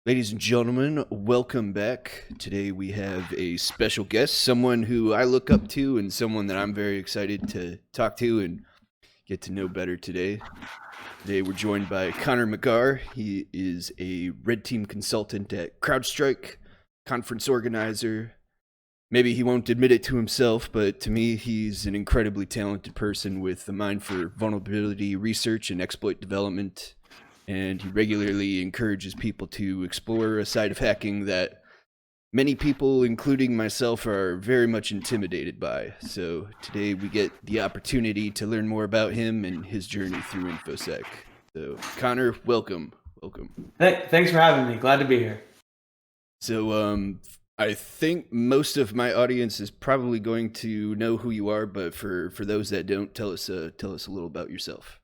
Ladies and gentlemen, welcome back. Today we have a special guest, someone who I look up to and someone that I'm very excited to talk to and get to know better today. Today we're joined by Connor McGarr. He is a red team consultant at CrowdStrike, conference organizer. Maybe he won't admit it to himself, but to me, he's an incredibly talented person with a mind for vulnerability research and exploit development. And he regularly encourages people to explore a side of hacking that many people, including myself, are very much intimidated by. So today we get the opportunity to learn more about him and his journey through InfoSec. So Connor, welcome. Hey, thanks for having me. Glad to be here. So I think most of my audience is probably going to know who you are, but for those that don't, tell us a little about yourself.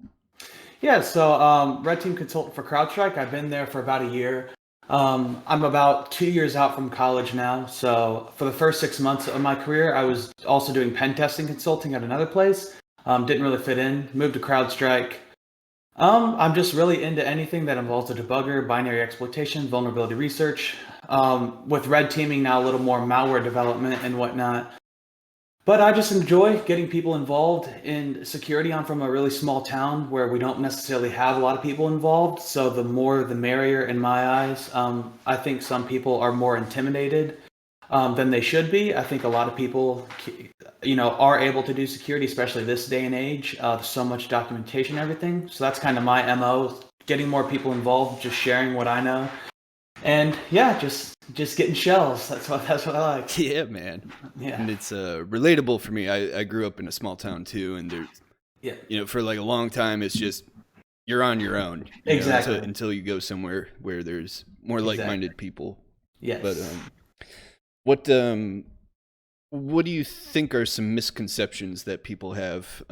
Yeah, so red team consultant for CrowdStrike. I've been there for about a year. I'm about 2 years out from college now. So for the first 6 months of my career, I was also doing pen testing consulting at another place. Didn't really fit in. Moved to CrowdStrike. I'm just really into anything that involves a debugger, binary exploitation, vulnerability research. With red teaming now, a little more malware development and whatnot. But I just enjoy getting people involved in security. I'm from a really small town where we don't necessarily have a lot of people involved. So the more the merrier in my eyes. I think some people are more intimidated than they should be. I think a lot of people, are able to do security, especially this day and age. There's so much documentation and everything. So that's kind of my MO, getting more people involved, just sharing what I know. And yeah, just getting shells. That's what I like. Yeah, man. Yeah. And it's relatable for me. I grew up in a small town too, and there's, for like a long time, it's just you're on your own. Exactly. Until you go somewhere where there's more like-minded people. Yes. But what do you think are some misconceptions that people have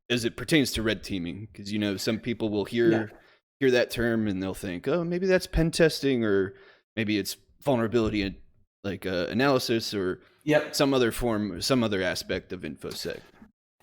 as it pertains to red teaming? Because some people will hear that term and they'll think, oh, maybe that's pen testing, or maybe it's vulnerability analysis, or some other aspect of InfoSec.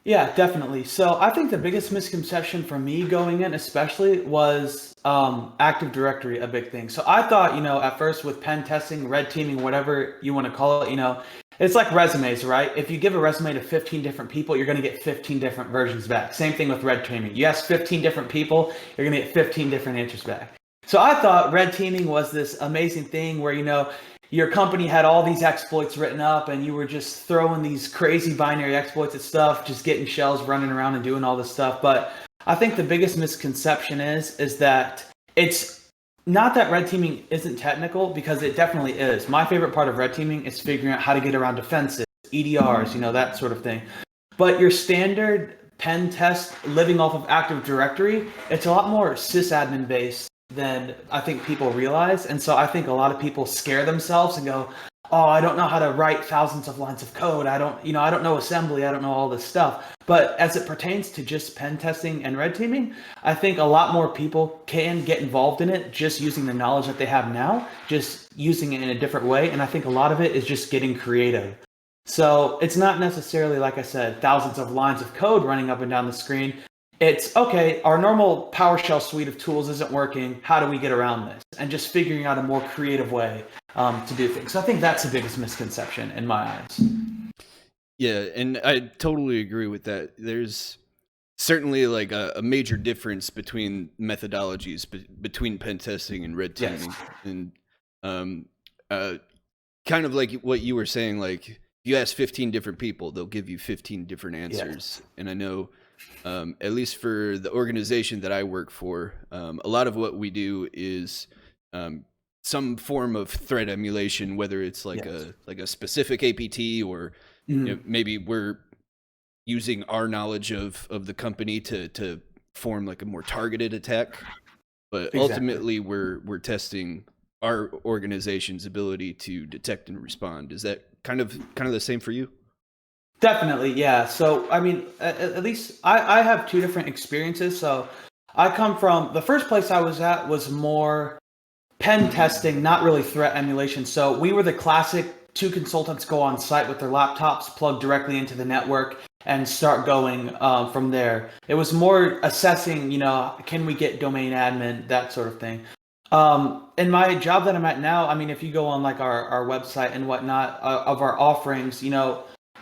Yeah, definitely. So I think the biggest misconception for me going in, especially, was Active Directory, a big thing. So I thought, at first with pen testing, red teaming, whatever you want to call it, it's like resumes, right? If you give a resume to 15 different people, you're going to get 15 different versions back. Same thing with red teaming. You ask 15 different people, you're going to get 15 different answers back. So I thought red teaming was this amazing thing where, your company had all these exploits written up and you were just throwing these crazy binary exploits at stuff, just getting shells, running around and doing all this stuff. But I think the biggest misconception is that it's not that red teaming isn't technical, because it definitely is. My favorite part of red teaming is figuring out how to get around defenses, EDRs, that sort of thing. But your standard pen test living off of Active Directory, it's a lot more sysadmin based than I think people realize. And so I think a lot of people scare themselves and go, oh, I don't know how to write thousands of lines of code. I don't know assembly. I don't know all this stuff. But as it pertains to just pen testing and red teaming, I think a lot more people can get involved in it just using the knowledge that they have now, just using it in a different way. And I think a lot of it is just getting creative. So it's not necessarily, like I said, thousands of lines of code running up and down the screen. It's, okay, our normal PowerShell suite of tools isn't working. How do we get around this? And just figuring out a more creative way to do things. So I think that's the biggest misconception in my eyes. Yeah, and I totally agree with that. There's certainly like a major difference between methodologies between pen testing and red teaming. Yes. And kind of like what you were saying, like if you ask 15 different people, they'll give you 15 different answers. Yes. And I know at least for the organization that I work for, a lot of what we do is some form of threat emulation, whether it's like a specific APT, or maybe we're using our knowledge of the company to form like a more targeted attack. But ultimately, we're testing our organization's ability to detect and respond. Is that kind of the same for you? Definitely, yeah. So, I mean, at least I have two different experiences. So I come from, the first place I was at was more pen testing, not really threat emulation. So we were the classic two consultants go on site with their laptops, plug directly into the network, and start going from there. It was more assessing, can we get domain admin, that sort of thing. In my job that I'm at now, I mean, if you go on like our website and whatnot of our offerings,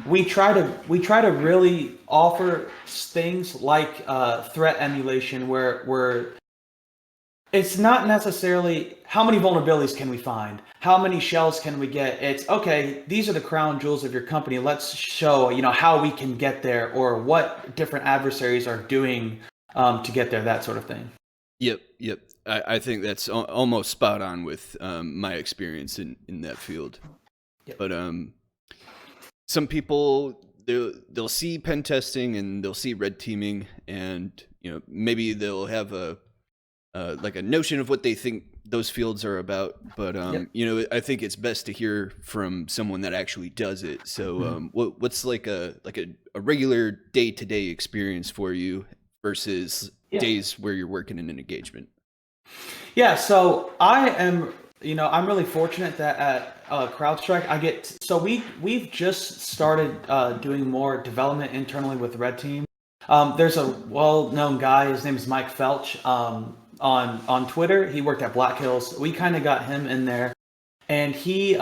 we try to really offer things like threat emulation, where it's not necessarily how many vulnerabilities can we find, how many shells can we get. It's okay. These are the crown jewels of your company. Let's show how we can get there, or what different adversaries are doing to get there. That sort of thing. Yep, yep. I think that's almost spot on with my experience in that field. Yep. But some people they'll see pen testing and they'll see red teaming, and maybe they'll have a like a notion of what they think those fields are about. But Yep. I think it's best to hear from someone that actually does it. So what's like a regular day-to-day experience for you versus Yeah. days where you're working in an engagement? Yeah, so I'm really fortunate that at CrowdStrike we've just started doing more development internally with Red Team. There's a well-known guy. His name is Mike Felch. On Twitter, he worked at Black Hills. We kind of got him in there, and he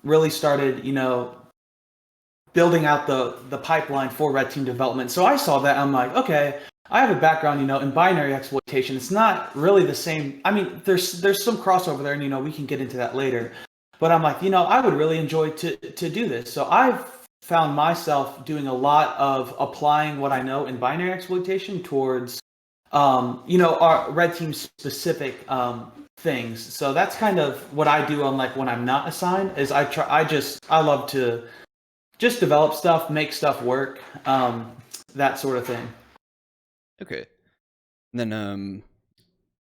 really started, building out the pipeline for Red Team development. So I saw that. I'm like, okay, I have a background, in binary exploitation. It's not really the same. I mean, there's some crossover there, and we can get into that later. But I'm like, I would really enjoy to do this. So I've found myself doing a lot of applying what I know in binary exploitation towards, our Red Team specific things. So that's kind of what I do on like when I'm not assigned. Is I love to just develop stuff, make stuff work, that sort of thing. Okay. And then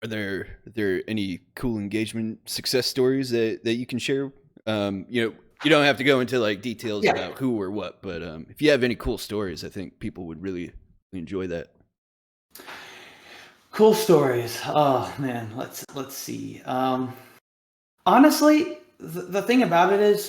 are there any cool engagement success stories that you can share? You don't have to go into like details Yeah. about who or what, but if you have any cool stories, I think people would really enjoy that. Cool stories. Oh man, let's see. Honestly, the thing about it is,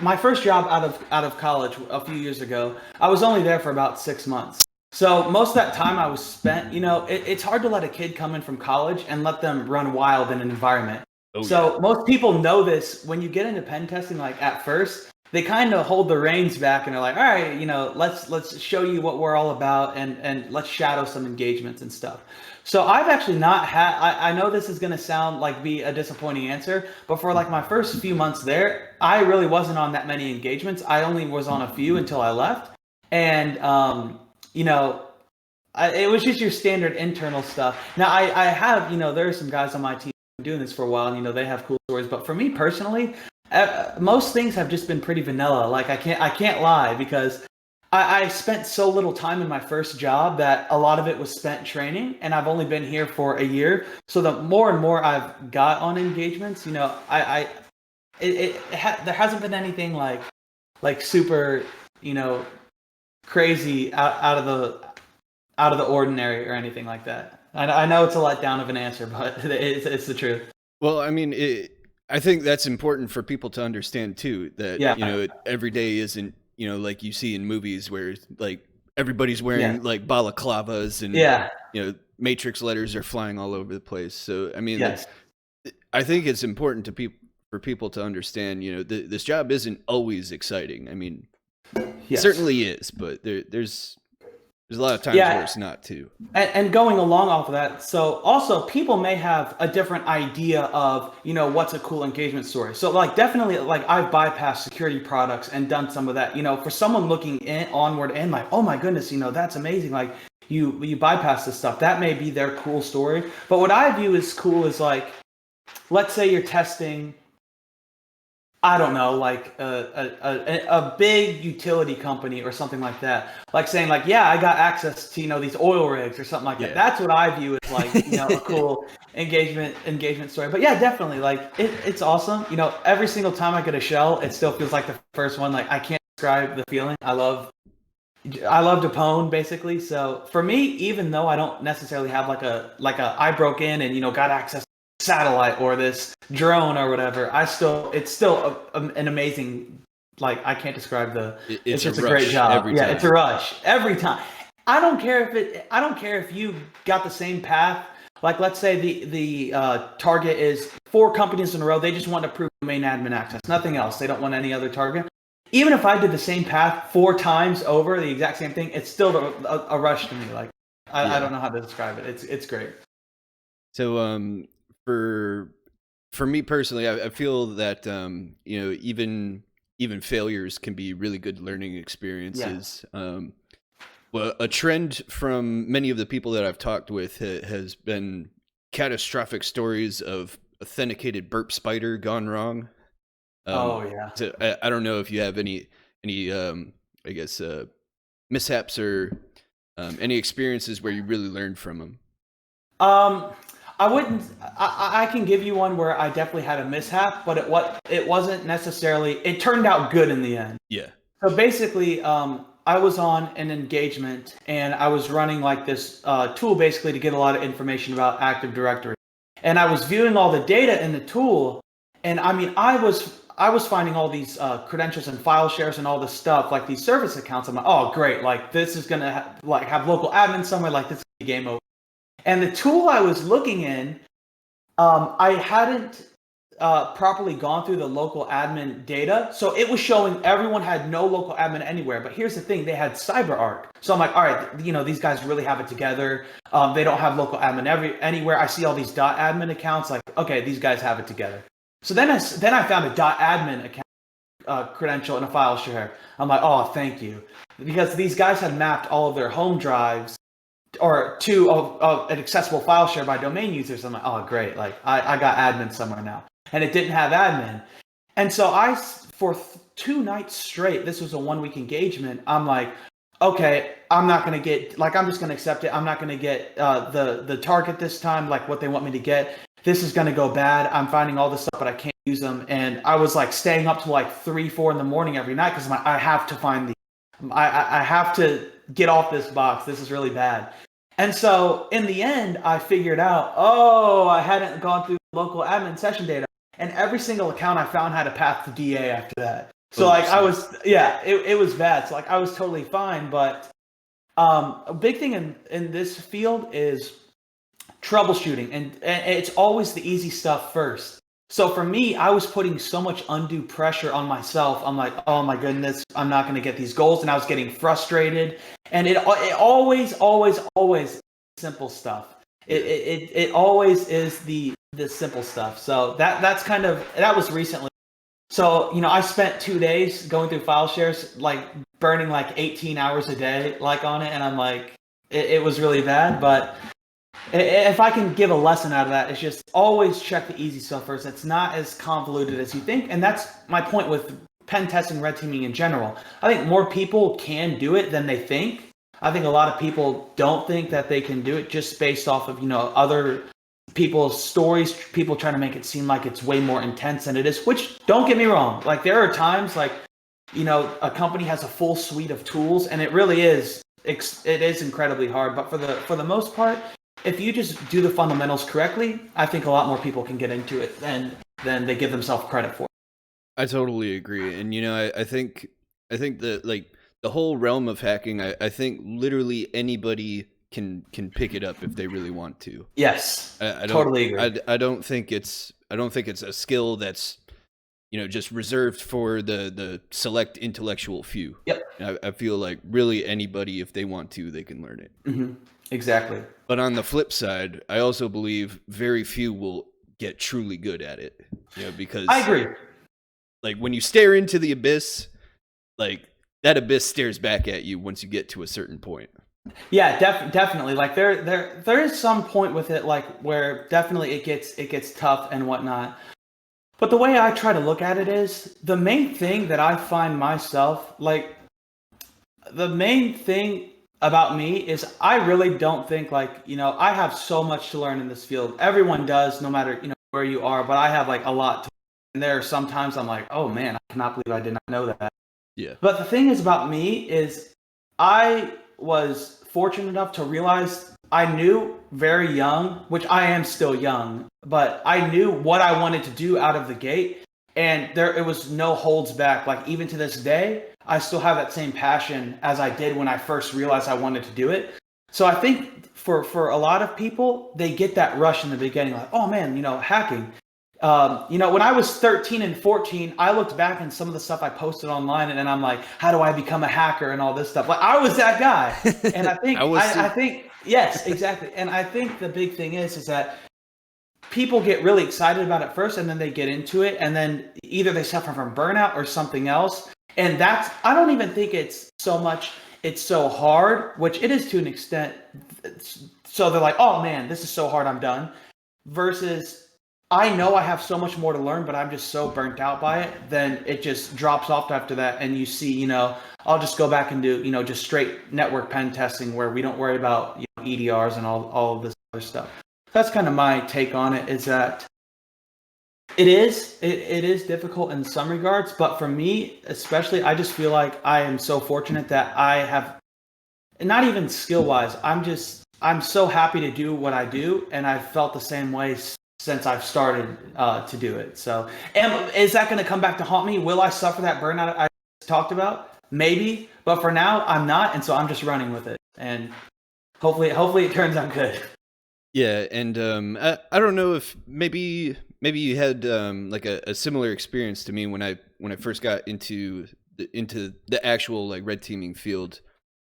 my first job out of college a few years ago, I was only there for about 6 months. So most of that time I was spent, it's hard to let a kid come in from college and let them run wild in an environment. Oh So yeah. most people know this when you get into pen testing. Like at first, they kind of hold the reins back and they're like, all right, let's show you what we're all about, and let's shadow some engagements and stuff. So I've actually not had. I know this is going to sound like be a disappointing answer, but for like my first few months there, I really wasn't on that many engagements. I only was on a few until I left, and you know, it was just your standard internal stuff. Now I have, there are some guys on my team doing this for a while, and they have cool stories. But for me personally, most things have just been pretty vanilla. Like I can't lie, because I spent so little time in my first job that a lot of it was spent training, and I've only been here for a year. So the more and more I've got on engagements, there hasn't been anything like super, crazy out of the ordinary or anything like that. I know it's a letdown of an answer, but it's the truth. Well, I mean, I think that's important for people to understand too. That Yeah. every day isn't like you see in movies where like everybody's wearing Yeah. like balaclavas and Yeah. matrix letters are flying all over the place. So I mean, Yes. I think it's important to for people to understand. This job isn't always exciting. I mean, it Yes. certainly is, but there's a lot of times where Yeah. it's not too. And going along off of that, so also people may have a different idea of, what's a cool engagement story. So like definitely, like I've bypassed security products and done some of that. For someone looking onward and like, oh my goodness, that's amazing. Like you bypass this stuff. That may be their cool story. But what I view as cool is like, let's say you're testing, I don't know, like a big utility company or something like that. Like saying like, yeah, I got access to, these oil rigs or something like that. Yeah. That's what I view as like, a cool engagement story. But yeah, definitely, like it's awesome. Every single time I get a shell, it still feels like the first one. Like I can't describe the feeling. I love to pwn basically. So for me, even though I don't necessarily have like a I broke in and got access to satellite or this drone or whatever, it's still an amazing, like I can't describe it's It's a just a great rush job. every Yeah, time. it's a rush every time. I don't care if you got the same path Like, let's say the target is 4 companies in a row. They just want to prove domain admin access, nothing else. They don't want any other target. Even if I did the same path 4 times over the exact same thing, it's still a rush to me. Like, I don't know how to describe it. It's great. So for me personally, I feel that even failures can be really good learning experiences. Well, a trend from many of the people that I've talked with has been catastrophic stories of authenticated burp spider gone wrong. Oh yeah. So I don't know if you have any I guess mishaps or any experiences where you really learned from them. I wouldn't. I can give you one where I definitely had a mishap, but it wasn't necessarily. It turned out good in the end. Yeah. So basically, I was on an engagement and I was running like this tool basically to get a lot of information about Active Directory, and I was viewing all the data in the tool, and I mean, I was finding all these credentials and file shares and all this stuff, like these service accounts. I'm like, oh great, like this is gonna have local admin somewhere, like this is a game over. And the tool I was looking in, I hadn't properly gone through the local admin data. So it was showing everyone had no local admin anywhere. But here's the thing, they had CyberArk. So I'm like, all right, these guys really have it together. They don't have local admin anywhere. I see all these .admin accounts. Like, okay, these guys have it together. So then I found a .admin account credential and a file share. I'm like, oh, thank you. Because these guys had mapped all of their home drives or to an accessible file share by domain users. I'm like, oh, great. Like I got admin somewhere now. And it didn't have admin. And so for 2 nights straight, this was a 1-week engagement. I'm like, okay, I'm not going to get, like, I'm just going to accept it. I'm not going to get the target this time, like what they want me to get. This is going to go bad. I'm finding all this stuff, but I can't use them. And I was like staying up to like 3, 4 in the morning every night because I have to find these. I have to get off this box. This is really bad. And so in the end, I figured out, oh, I hadn't gone through local admin session data. And every single account I found had a path to DA after that. So like I was, it was bad. So like I was totally fine. But a big thing in this field is troubleshooting. And it's always the easy stuff first. So for me, I was putting so much undue pressure on myself. I'm like, oh my goodness, I'm not going to get these goals. And I was getting frustrated. And it always simple stuff. It always is the simple stuff. So that was recently. So, I spent 2 days going through file shares, like burning like 18 hours a day, like on it. And I'm like, it was really bad, but if I can give a lesson out of that, it's just always check the easy stuff first. It's not as convoluted as you think. And that's my point with pen testing, red teaming in general. I think more people can do it than they think. I think a lot of people don't think that they can do it just based off of, other people's stories, people trying to make it seem like it's way more intense than it is, which don't get me wrong. Like there are times like, a company has a full suite of tools and it really is, it is incredibly hard. But for the most part, if you just do the fundamentals correctly, I think a lot more people can get into it than they give themselves credit for. I totally agree. And, I think that like the whole realm of hacking, I think literally anybody can pick it up if they really want to. Yes. I totally agree. I don't think it's a skill that's, just reserved for the select intellectual few. Yep. I feel like really anybody, if they want to, they can learn it. Mm-hmm. Exactly. But on the flip side, I also believe very few will get truly good at it. Because I agree. Like when you stare into the abyss, like that abyss stares back at you once you get to a certain point. Yeah, definitely. Like there is some point with it, like where definitely it gets tough and whatnot. But the way I try to look at it is the main thing that I find myself like the main thing about me is I really don't think like, I have so much to learn in this field. Everyone does, no matter, where you are, but I have like a lot to learn. And there are sometimes I'm like, oh man, I cannot believe I did not know that. Yeah. But the thing is about me is I was fortunate enough to realize I knew very young, which I am still young, but I knew what I wanted to do out of the gate. And it was no holds back. Like even to this day, I still have that same passion as I did when I first realized I wanted to do it. So I think for a lot of people, they get that rush in the beginning, like, oh man, hacking. When I was 13 and 14, I looked back and some of the stuff I posted online, and I'm like, how do I become a hacker and all this stuff? Like I was that guy, and I I think was too. I think yes, exactly. And I think the big thing is that people get really excited about it first, and then they get into it, and then either they suffer from burnout or something else. And I don't even think it's so much it's so hard, which it is to an extent. So they're like, oh man, this is so hard, I'm done. Versus, I know I have so much more to learn, but I'm just so burnt out by it, then it just drops off after that. And you see, I'll just go back and do, just straight network pen testing where we don't worry about EDRs and all of this other stuff. That's kind of my take on it, is that it is difficult in some regards, but for me especially, I just feel like I am so fortunate that I have, not even skill wise, I'm so happy to do what I do, and I've felt the same way since I've started to do it. So, is that going to come back to haunt me? Will I suffer that burnout I talked about? Maybe, but for now I'm not, and so I'm just running with it, and hopefully it turns out good. Yeah, and I don't know if maybe you had like a similar experience to me when I first got into the actual like red teaming field.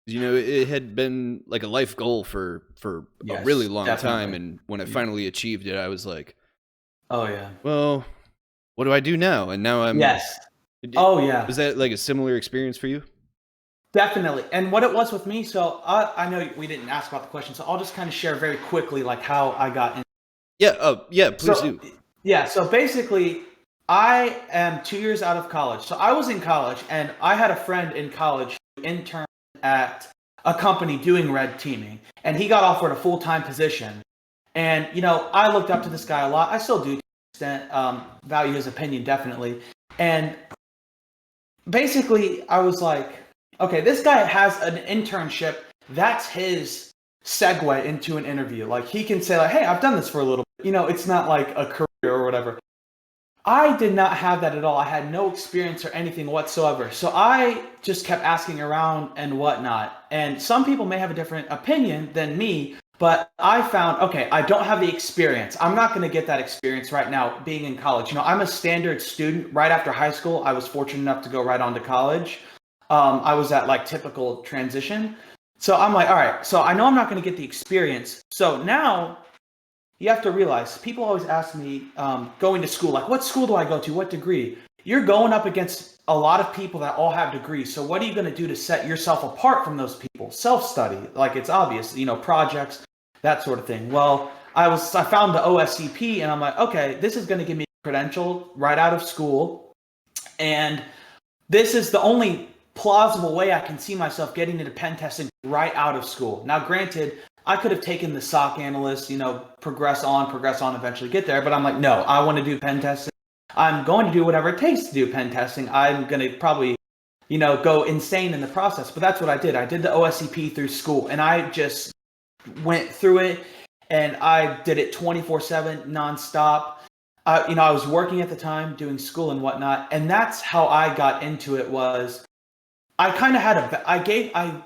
It had been like a life goal for a Yes, really long definitely. time, and when I finally achieved it, I was like, Oh yeah. well, what do I do now? And now I'm Yes. Oh yeah. Was that like a similar experience for you? Definitely. And what it was with me, so I know we didn't ask about the question, so I'll just kind of share very quickly like how I got in. Yeah, oh yeah, please So do. yeah, so basically I am 2 years out of college. So I was in college, and I had a friend in college who interned at a company doing red teaming, and he got offered a full-time position. And I looked up to this guy a lot. I still do to an extent, value his opinion definitely. And basically I was like, okay, this guy has an internship. That's his segue into an interview. Like he can say like, hey, I've done this for a little bit. It's not like a career or whatever. I did not have that at all. I had no experience or anything whatsoever. So I just kept asking around and whatnot. And some people may have a different opinion than me, but I found, okay, I don't have the experience. I'm not going to get that experience right now being in college. I'm a standard student. Right after high school, I was fortunate enough to go right on to college. I was at like typical transition. So I'm like, all right, so I know I'm not going to get the experience. So now you have to realize, people always ask me, going to school, like, what school do I go to? What degree? You're going up against a lot of people that all have degrees. So what are you going to do to set yourself apart from those people? Self-study, like it's obvious, projects, that sort of thing. Well, I found the OSCP, and I'm like, okay, this is going to give me a credential right out of school. And this is the only plausible way I can see myself getting into pen testing right out of school. Now, granted, I could have taken the SOC analyst, progress on, eventually get there. But I'm like, no, I want to do pen testing. I'm going to do whatever it takes to do pen testing. I'm going to probably, go insane in the process. But that's what I did. I did the OSCP through school, and I just went through it, and I did it 24/7, nonstop. I was working at the time, doing school and whatnot, and that's how I got into it. Was I kind of had I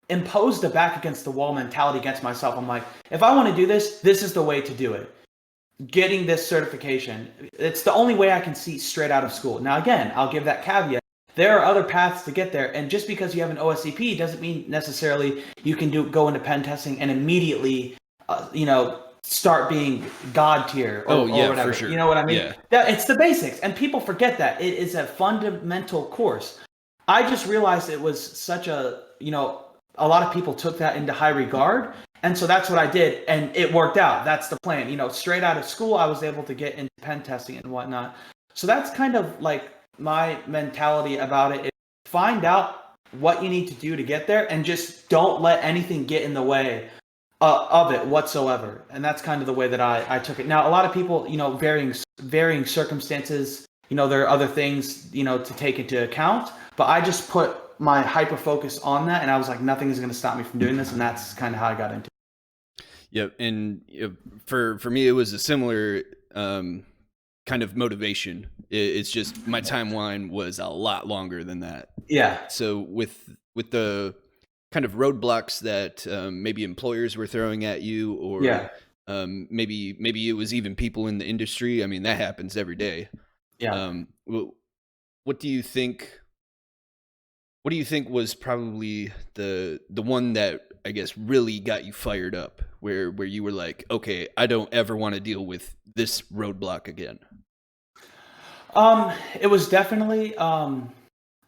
imposed a back against the wall mentality against myself. I'm like, if I want to do this, this is the way to do it. Getting this certification, it's the only way I can see straight out of school. Now, again, I'll give that caveat. There are other paths to get there, and just because you have an OSCP doesn't mean necessarily you can go into pen testing and immediately, start being God tier or whatever. For sure. You know what I mean? Yeah. It's the basics, and people forget that it is a fundamental course. I just realized it was such a a lot of people took that into high regard. And so that's what I did. And it worked out. That's the plan. Straight out of school, I was able to get into pen testing and whatnot. So that's kind of like my mentality about it. Find out what you need to do to get there, and just don't let anything get in the way of it whatsoever. And that's kind of the way that I took it. Now, a lot of people, varying circumstances, there are other things, to take into account. But I just put my hyper focus on that, and I was like, nothing is going to stop me from doing this, and that's kind of how I got into it. Yep, and for me, it was a similar kind of motivation. It's just my timeline was a lot longer than that. Yeah. So with the kind of roadblocks that maybe employers were throwing at you, or Yeah. maybe it was even people in the industry. I mean, that happens every day. Yeah. Well, what do you think? What do you think was probably the one that I guess really got you fired up, where you were like, okay, I don't ever want to deal with this roadblock again? It was definitely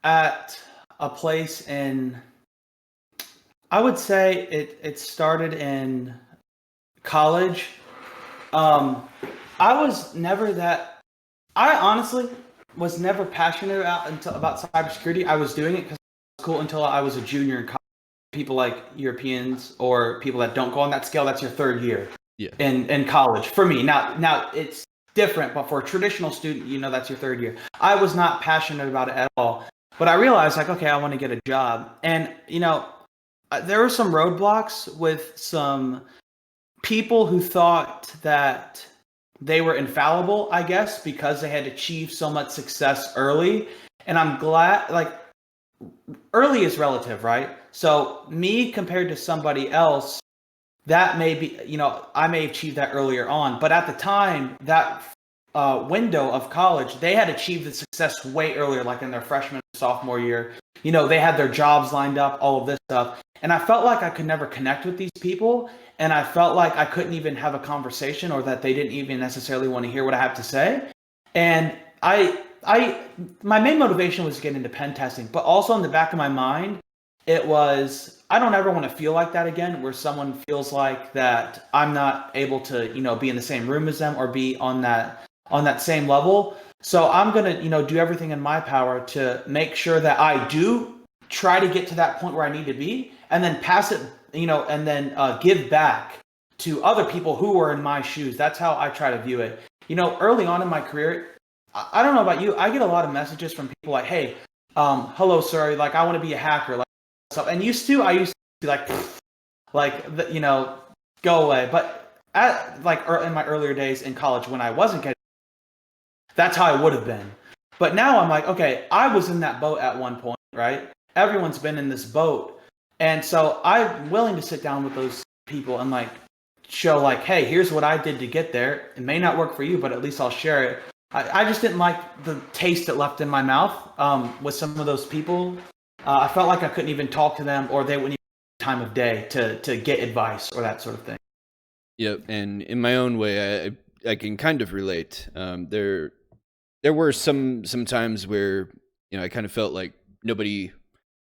at a place in, I would say it started in college. Um, I was never that. I honestly was never passionate about cybersecurity. I was doing it because it was cool until I was a junior in college. People like Europeans or people that don't go on that scale, that's your third year Yeah. in college. For me, now it's different, but for a traditional student, that's your third year. I was not passionate about it at all, but I realized like, okay, I want to get a job, and there were some roadblocks with some people who thought that they were infallible, I guess, because they had achieved so much success early. And I'm glad, like, early is relative, right? So, me compared to somebody else, that may be, I may achieve that earlier on. But at the time, that window of college, they had achieved the success way earlier, like in their freshman, sophomore year. They had their jobs lined up, all of this stuff. And I felt like I could never connect with these people. And I felt like I couldn't even have a conversation, or that they didn't even necessarily want to hear what I have to say. And my main motivation was to get into pen testing, but also in the back of my mind, it was, I don't ever want to feel like that again, where someone feels like that I'm not able to, be in the same room as them or be on that same level. So I'm going to, do everything in my power to make sure that I do try to get to that point where I need to be, and then pass it, and then give back to other people who were in my shoes. That's how I try to view it. Early on in my career, I don't know about you, I get a lot of messages from people like, hey, hello, sir, like, I want to be a hacker. Like, so, and I used to be like, go away. But in my earlier days in college, when I wasn't getting, that's how I would have been. But now I'm like, okay, I was in that boat at one point, right? Everyone's been in this boat. And so I'm willing to sit down with those people and like show like, hey, here's what I did to get there. It may not work for you, but at least I'll share it. I just didn't like the taste it left in my mouth with some of those people. I felt like I couldn't even talk to them, or they wouldn't even have time of day to get advice or that sort of thing. Yep. And in my own way, I can kind of relate. There were some times where I kind of felt like nobody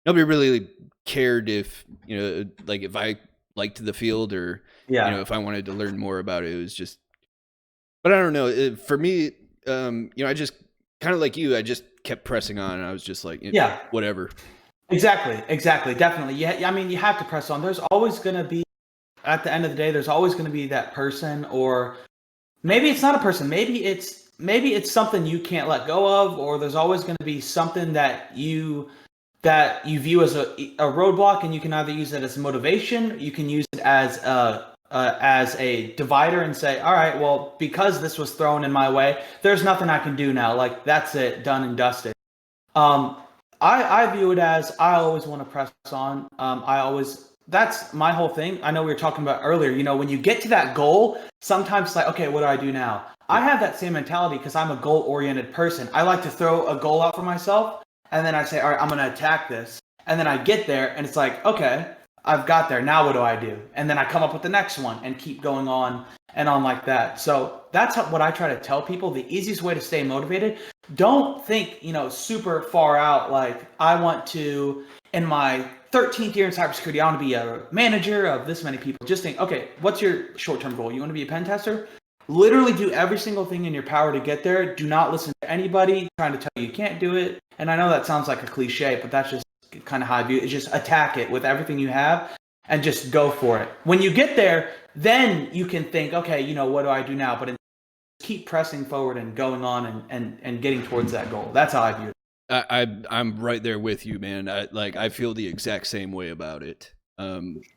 really cared if like if I liked the field, or Yeah. if I wanted to learn more about it. It was just, but I don't know. For me, I just kind of like you. I just kept pressing on, and I was just like, Yeah. whatever. Exactly. Definitely. Yeah. I mean, you have to press on. There's always going to be, at the end of the day, there's always going to be that person, or maybe it's not a person. Maybe it's something you can't let go of, or there's always going to be something that you view as a roadblock, and you can either use it as motivation, you can use it as a divider and say, all right, well, because this was thrown in my way, there's nothing I can do now. Like, that's it, done and dusted. I view it as, I always want to press on. That's my whole thing. I know we were talking about earlier, when you get to that goal, sometimes it's like, okay, what do I do now? I have that same mentality because I'm a goal-oriented person. I like to throw a goal out for myself, and then I say, all right, I'm going to attack this. And then I get there, and it's like, okay, I've got there. Now what do I do? And then I come up with the next one and keep going on and on like that. So that's what I try to tell people. The easiest way to stay motivated, don't think, super far out. Like, I want to, in my 13th year in cybersecurity, I want to be a manager of this many people. Just think, okay, what's your short-term goal? You want to be a pen tester? Literally do every single thing in your power to get there. Do not listen to anybody trying to tell you can't do it. And I know that sounds like a cliche, but that's just kind of how I view it. Is just attack it with everything you have and just go for it. When you get there, then you can think, okay, what do I do now? But keep pressing forward and going on and getting towards that goal. That's how I view it. I'm right there with you, man. I feel the exact same way about it.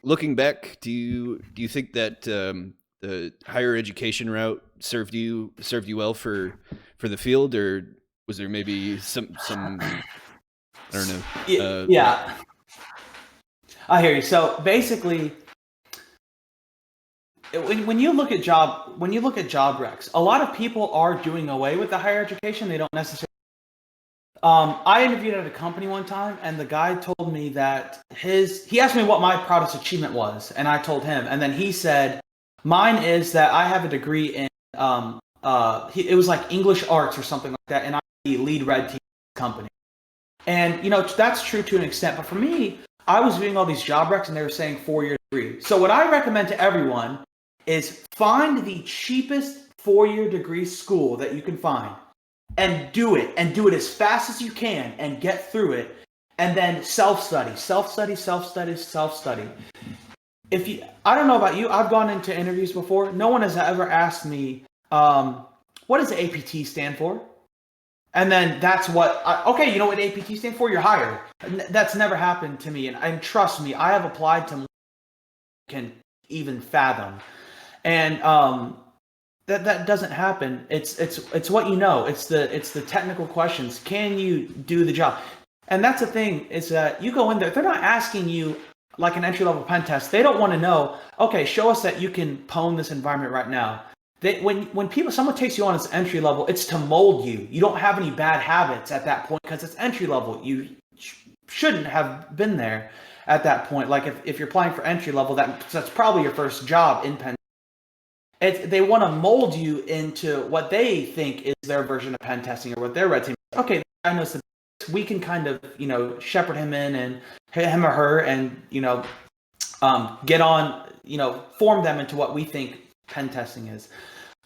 Looking back, do you think that the higher education route served you well for the field, or was there maybe some I don't know? Yeah. I hear you. So basically, when you look at job recs, a lot of people are doing away with the higher education. They don't necessarily. I interviewed at a company one time, and the guy told me that he asked me what my proudest achievement was, and I told him, and then he said, "Mine is that I have a degree in it was like English arts or something like that, and I'm the lead red team company." And that's true to an extent, but for me, I was doing all these job recs, and they were saying 4-year degree. So what I recommend to everyone is find the cheapest 4-year degree school that you can find and do it as fast as you can and get through it, and then self-study. I don't know about you, I've gone into interviews before, no one has ever asked me, what does the APT stand for? And then that's okay, you know what APT stands for? You're hired. That's never happened to me, and trust me, I have applied to more than can even fathom. And that doesn't happen. It's what you know. It's the technical questions. Can you do the job? And that's the thing, is that you go in there, they're not asking you like an entry level pen test. They don't want to know, okay, show us that you can pwn this environment right now. When someone takes you on as entry level, it's to mold you. You don't have any bad habits at that point because it's entry level. You shouldn't have been there at that point. Like if you're applying for entry level, that's probably your first job in pen. They want to mold you into what they think is their version of pen testing or what their red team is. Okay, I know some. We can kind of shepherd him in and him or her and get on, form them into what we think pen testing is.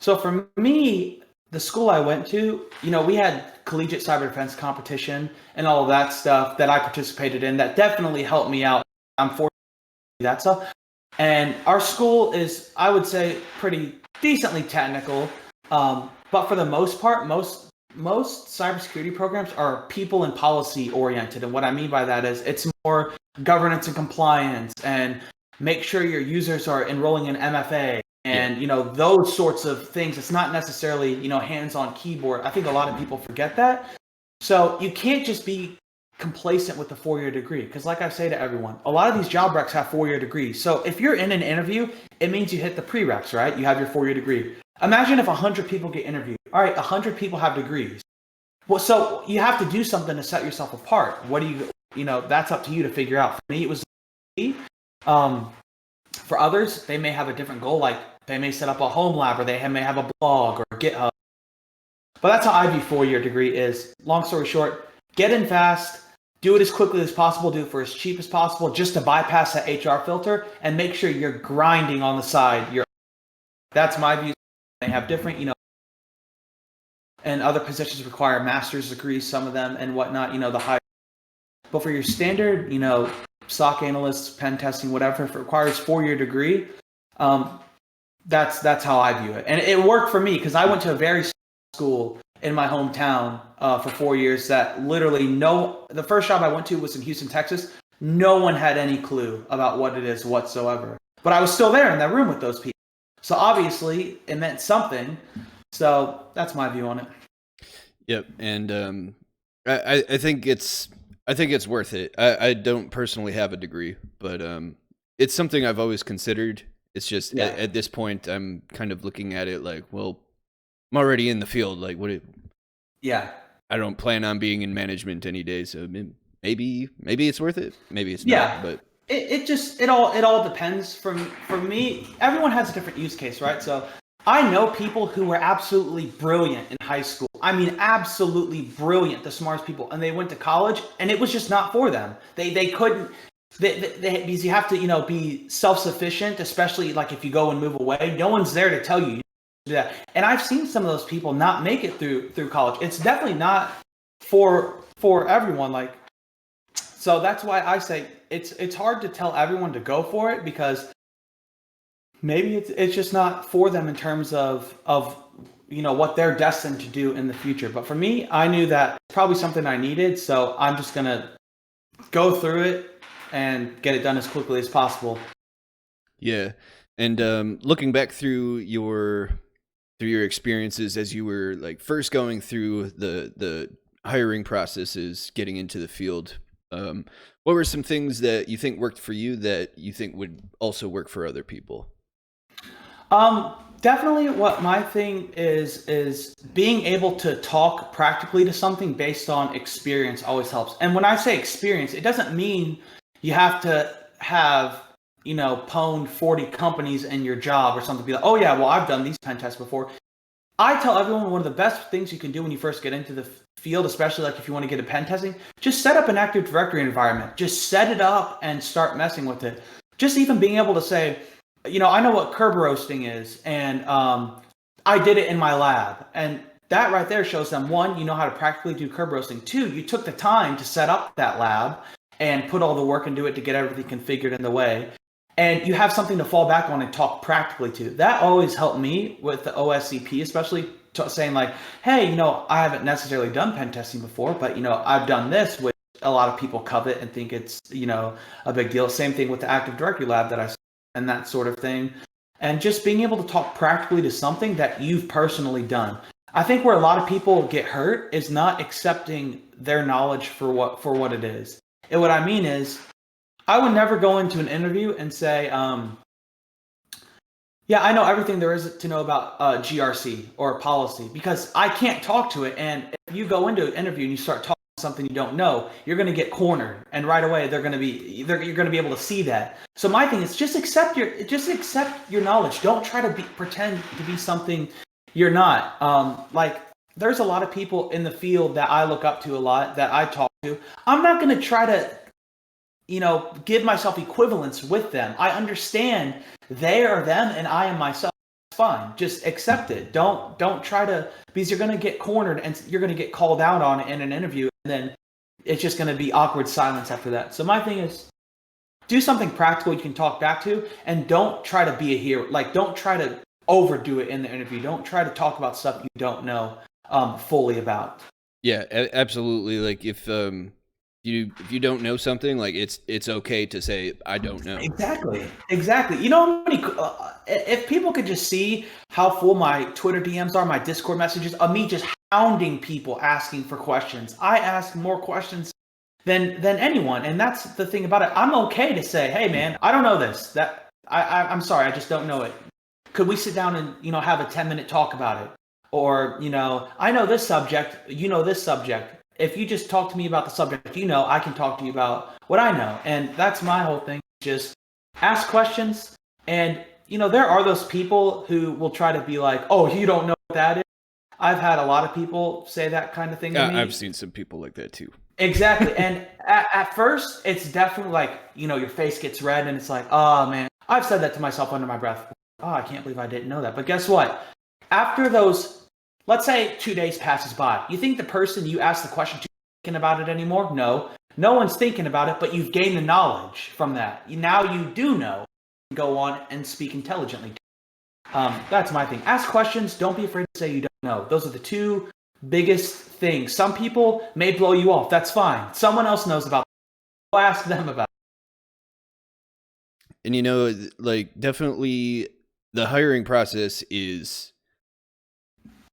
So for me, the school I went to, we had collegiate cyber defense competition and all of that stuff that I participated in that definitely helped me out. I'm fortunate to do that stuff. And our school is, I would say, pretty decently technical. But for the most part, most cybersecurity programs are people and policy oriented. And what I mean by that is it's more governance and compliance and make sure your users are enrolling in MFA and those sorts of things. It's not necessarily hands-on keyboard. I think a lot of people forget that. So you can't just be complacent with the 4-year degree, because like I say to everyone, a lot of these job recs have 4-year degrees. So if you're in an interview, it means you hit the prereqs, right? You have your 4-year degree. Imagine if 100 people get interviewed. All right, 100 people have degrees. Well, so you have to do something to set yourself apart. What do that's up to you to figure out. For me, it was for others, they may have a different goal, like they may set up a home lab or they may have a blog or GitHub. But that's how I view 4-year degree is. Long story short, get in fast, do it as quickly as possible, do it for as cheap as possible, just to bypass that HR filter and make sure you're grinding on the side. That's my view. They have different, and other positions require master's degrees, some of them and whatnot, the high. But for your standard, SOC analysts, pen testing, whatever, if it requires 4-year degree, that's how I view it. And it worked for me because I went to a very small school in my hometown for 4 years that literally the first job I went to was in Houston, Texas. No one had any clue about what it is whatsoever. But I was still there in that room with those people. So obviously it meant something. So that's my view on it. Yep. And I think it's worth it. I don't personally have a degree, but it's something I've always considered. It's just at this point, I'm kind of looking at it like, well, I'm already in the field. Like, I don't plan on being in management any day, so maybe it's worth it. Maybe it's not. But it all depends. For me, everyone has a different use case, right? So I know people who were absolutely brilliant in high school. I mean, absolutely brilliant, the smartest people, and they went to college, and it was just not for them. They couldn't. Because you have to, be self-sufficient, especially like if you go and move away. No one's there to tell you to do that. And I've seen some of those people not make it through college. It's definitely not for everyone. Like, so that's why I say it's hard to tell everyone to go for it, because maybe it's just not for them in terms of what they're destined to do in the future. But for me, I knew that it's probably something I needed, so I'm just gonna go through it and get it done as quickly as possible. Yeah. And looking back through your experiences as you were like first going through the hiring processes, getting into the field, What were some things that you think worked for you that you think would also work for other people? Definitely what my thing is being able to talk practically to something based on experience always helps. And when I say experience, it doesn't mean you have to have, pwned 40 companies in your job or something. Be like, oh yeah, well I've done these pen tests before. I tell everyone one of the best things you can do when you first get into the field, especially like if you want to get into pen testing, just set up an Active Directory environment. Just set it up and start messing with it. Just even being able to say, I know what curb roasting is, and I did it in my lab. And that right there shows them, one, you know how to practically do curb roasting. Two, you took the time to set up that lab and put all the work into it to get everything configured in the way. And you have something to fall back on and talk practically to. That always helped me with the OSCP, especially saying like, hey, I haven't necessarily done pen testing before, but, I've done this, which a lot of people covet and think it's, a big deal. Same thing with the Active Directory lab that I and that sort of thing. And just being able to talk practically to something that you've personally done. I think where a lot of people get hurt is not accepting their knowledge for what it is. And what I mean is, I would never go into an interview and say, yeah, I know everything there is to know about GRC or policy, because I can't talk to it. And if you go into an interview and you start talking something you don't know, you're going to get cornered, and right away you're going to be able to see that. So my thing is just accept your knowledge. Don't try to pretend to be something you're not. Like there's a lot of people in the field that I look up to a lot, that I talk to. I'm not going to try to give myself equivalence with them. I understand they are them and I am myself. It's fine. Just accept it. Don't try to, because you're going to get cornered and you're going to get called out on it in an interview, and then it's just going to be awkward silence after that. So my thing is, do something practical you can talk back to, and don't try to be a hero. Like, don't try to overdo it in the interview. Don't try to talk about stuff you don't know fully about. Yeah, absolutely. Like if you don't know something, like it's okay to say I don't know. Exactly. You know how many? If people could just see how full my Twitter DMs are, my Discord messages of me just hounding people asking for questions. I ask more questions than anyone, and that's the thing about it. I'm okay to say, hey man, I don't know this. I'm sorry, I just don't know it. Could we sit down and have a 10-minute talk about it? Or I know this subject, you know this subject. If you just talk to me about the subject, I can talk to you about what I know. And that's my whole thing. Just ask questions. And, there are those people who will try to be like, oh, you don't know what that is. I've had a lot of people say that kind of thing to me. I've seen some people like that too. Exactly. And at first, it's definitely like, your face gets red and it's like, oh, man. I've said that to myself under my breath. Oh, I can't believe I didn't know that. But guess what? After those, let's say 2 days passes by, you think the person you asked the question to is thinking about it anymore? No. No one's thinking about it, but you've gained the knowledge from that. Now you do know. Go on and speak intelligently. That's my thing. Ask questions. Don't be afraid to say you don't know. Those are the two biggest things. Some people may blow you off. That's fine. Someone else knows about it. Go ask them about it. And like definitely the hiring process is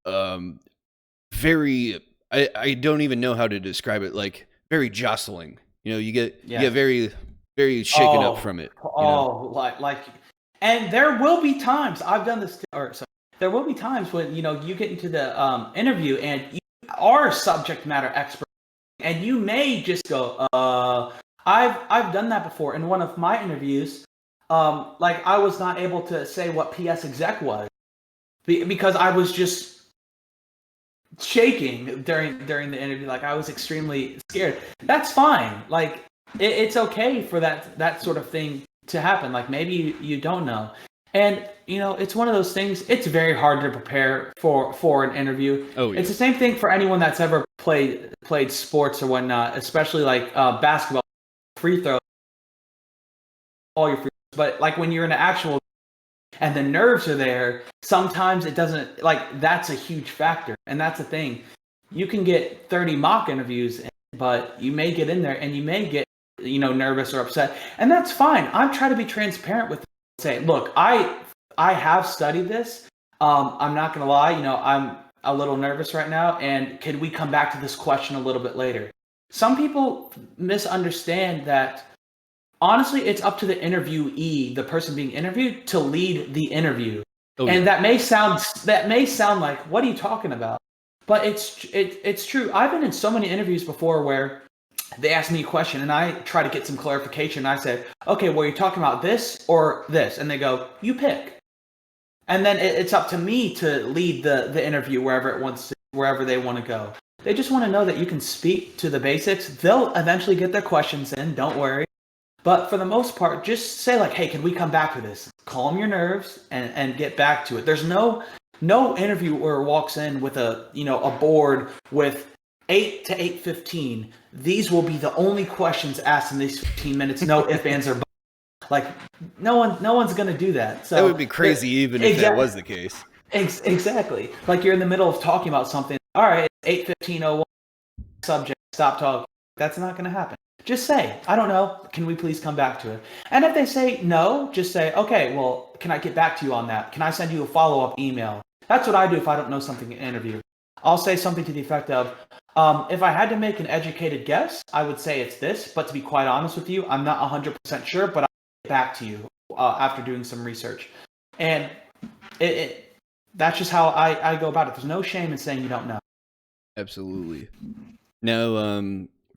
very, I don't even know how to describe it, like very jostling. You get very, very shaken up from it. Like, and there will be times I've done this, there will be times when you get into the interview and you are subject matter expert, and you may just go, I've done that before in one of my interviews. Like I was not able to say what PS exec was because I was just shaking during the interview. Like I was extremely scared. That's fine. Like it's okay for that sort of thing to happen. Like maybe you don't know, and it's one of those things. It's very hard to prepare for an interview. Oh, yeah. It's the same thing for anyone that's ever played sports or whatnot, especially like basketball, free throw, all your free throws. But like when you're in an actual and the nerves are there, sometimes it doesn't, like that's a huge factor. And that's the thing. You can get 30 mock interviews, but you may get in there and you may get, nervous or upset. And that's fine. I'm trying to be transparent with them. Say, look, I have studied this. I'm not going to lie. I'm a little nervous right now. And could we come back to this question a little bit later? Some people misunderstand that. Honestly, it's up to the interviewee, the person being interviewed, to lead the interview. Oh And yeah. that may sound like, what are you talking about? But it's true. I've been in so many interviews before where they ask me a question and I try to get some clarification. I say, okay, well, you're talking about this or this, and they go, you pick. And then it's up to me to lead the interview wherever they want to go. They just want to know that you can speak to the basics. They'll eventually get their questions in. Don't worry. But for the most part, just say like, "Hey, can we come back to this?" Calm your nerves and get back to it. There's no interviewer walks in with a board with 8 to 8:15. These will be the only questions asked in these 15 minutes. No ifs, ands, or buts. Like no one's gonna do that. So That would be crazy even if that was the case. Exactly. Like you're in the middle of talking about something. All right, 8:15:01. Subject. Stop talking. That's not gonna happen. Just say, I don't know, can we please come back to it? And if they say no, just say, okay, well, can I get back to you on that? Can I send you a follow-up email? That's what I do if I don't know something in an interview. I'll say something to the effect of, if I had to make an educated guess, I would say it's this, but to be quite honest with you, I'm not 100% sure, but I'll get back to you after doing some research. And that's just how I go about it. There's no shame in saying you don't know. Absolutely. Now,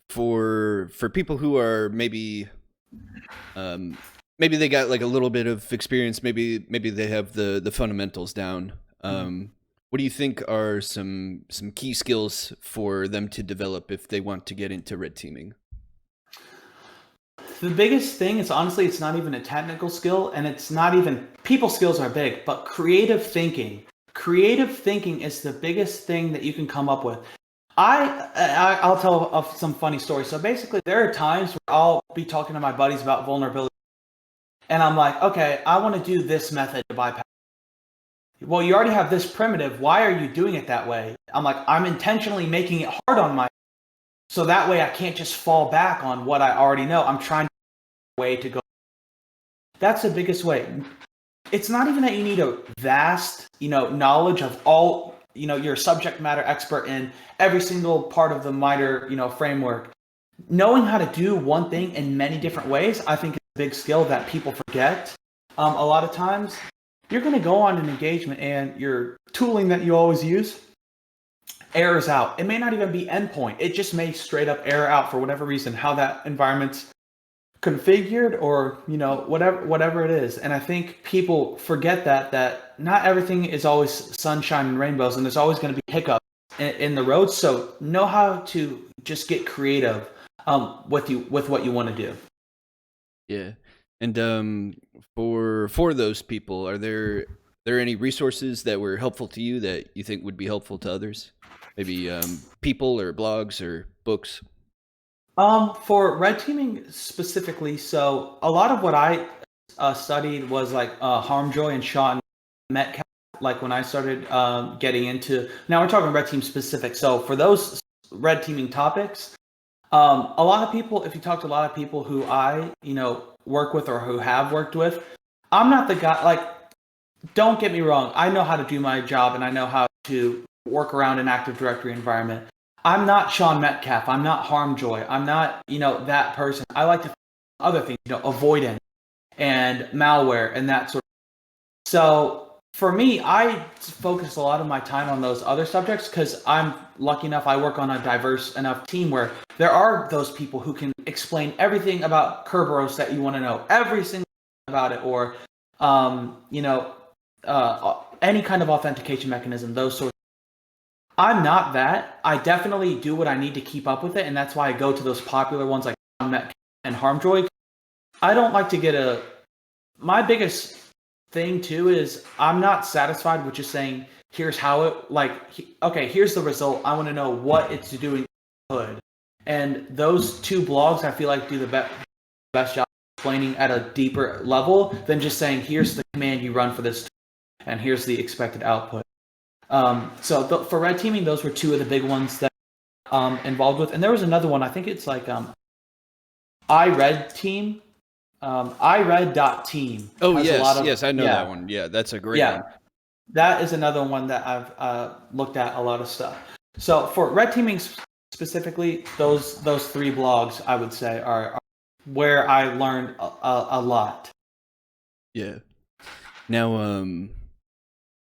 for people who are maybe they got like a little bit of experience, maybe they have the fundamentals down. What do you think are some key skills for them to develop if they want to get into red teaming? The biggest thing is honestly, it's not even a technical skill, and it's not even people skills are big, but creative thinking. Creative thinking is the biggest thing that you can come up with. I'll tell some funny stories. So basically, there are times where I'll be talking to my buddies about vulnerability, and I'm like, okay, I want to do this method to bypass. Well, you already have this primitive. Why are you doing it that way? I'm like, I'm intentionally making it hard on my, so that way I can't just fall back on what I already know. I'm trying to find a way to go. That's the biggest way. It's not even that you need a vast, knowledge of all, you're a subject matter expert in every single part of the MITRE, framework. Knowing how to do one thing in many different ways, I think is a big skill that people forget. A lot of times, you're going to go on an engagement and your tooling that you always use errors out. It may not even be endpoint. It just may straight up error out for whatever reason, how that environment's configured or whatever it is. And I think people forget that not everything is always sunshine and rainbows, and there's always going to be hiccups in the road. So know how to just get creative with what you want to do. Yeah. And for those people, are there any resources that were helpful to you that you think would be helpful to others? Maybe people or blogs or books? For red teaming specifically, so a lot of what I studied was like Harmjoy and Sean Metcalf. Like when I started getting into, now we're talking red team specific. So for those red teaming topics, a lot of people, if you talk to a lot of people who I, work with or who have worked with, I'm not the guy, like, don't get me wrong. I know how to do my job and I know how to work around an Active Directory environment. I'm not Sean Metcalf. I'm not Harmjoy. I'm not, that person. I like to other things, avoidance and malware and that sort of. So for me, I focus a lot of my time on those other subjects because I'm lucky enough. I work on a diverse enough team where there are those people who can explain everything about Kerberos that you want to know, every single thing about it, or any kind of authentication mechanism, those sorts. I'm not that. I definitely do what I need to keep up with it, and that's why I go to those popular ones like Metcalf and Harmjoy. I don't like to get my biggest thing too is I'm not satisfied with just saying, here's how it, okay, here's the result. I want to know what it's doing in the hood. And those two blogs, I feel like do the best job explaining at a deeper level than just saying, here's the command you run for this, and here's the expected output. So for red teaming, those were two of the big ones that involved with. And there was another one, I think it's like iRedTeam. iRed.team. Oh, yes, I know that one. Yeah, that's a great one. That is another one that I've looked at a lot of stuff. So for red teaming specifically, those three blogs I would say are where I learned a lot. Yeah. Now,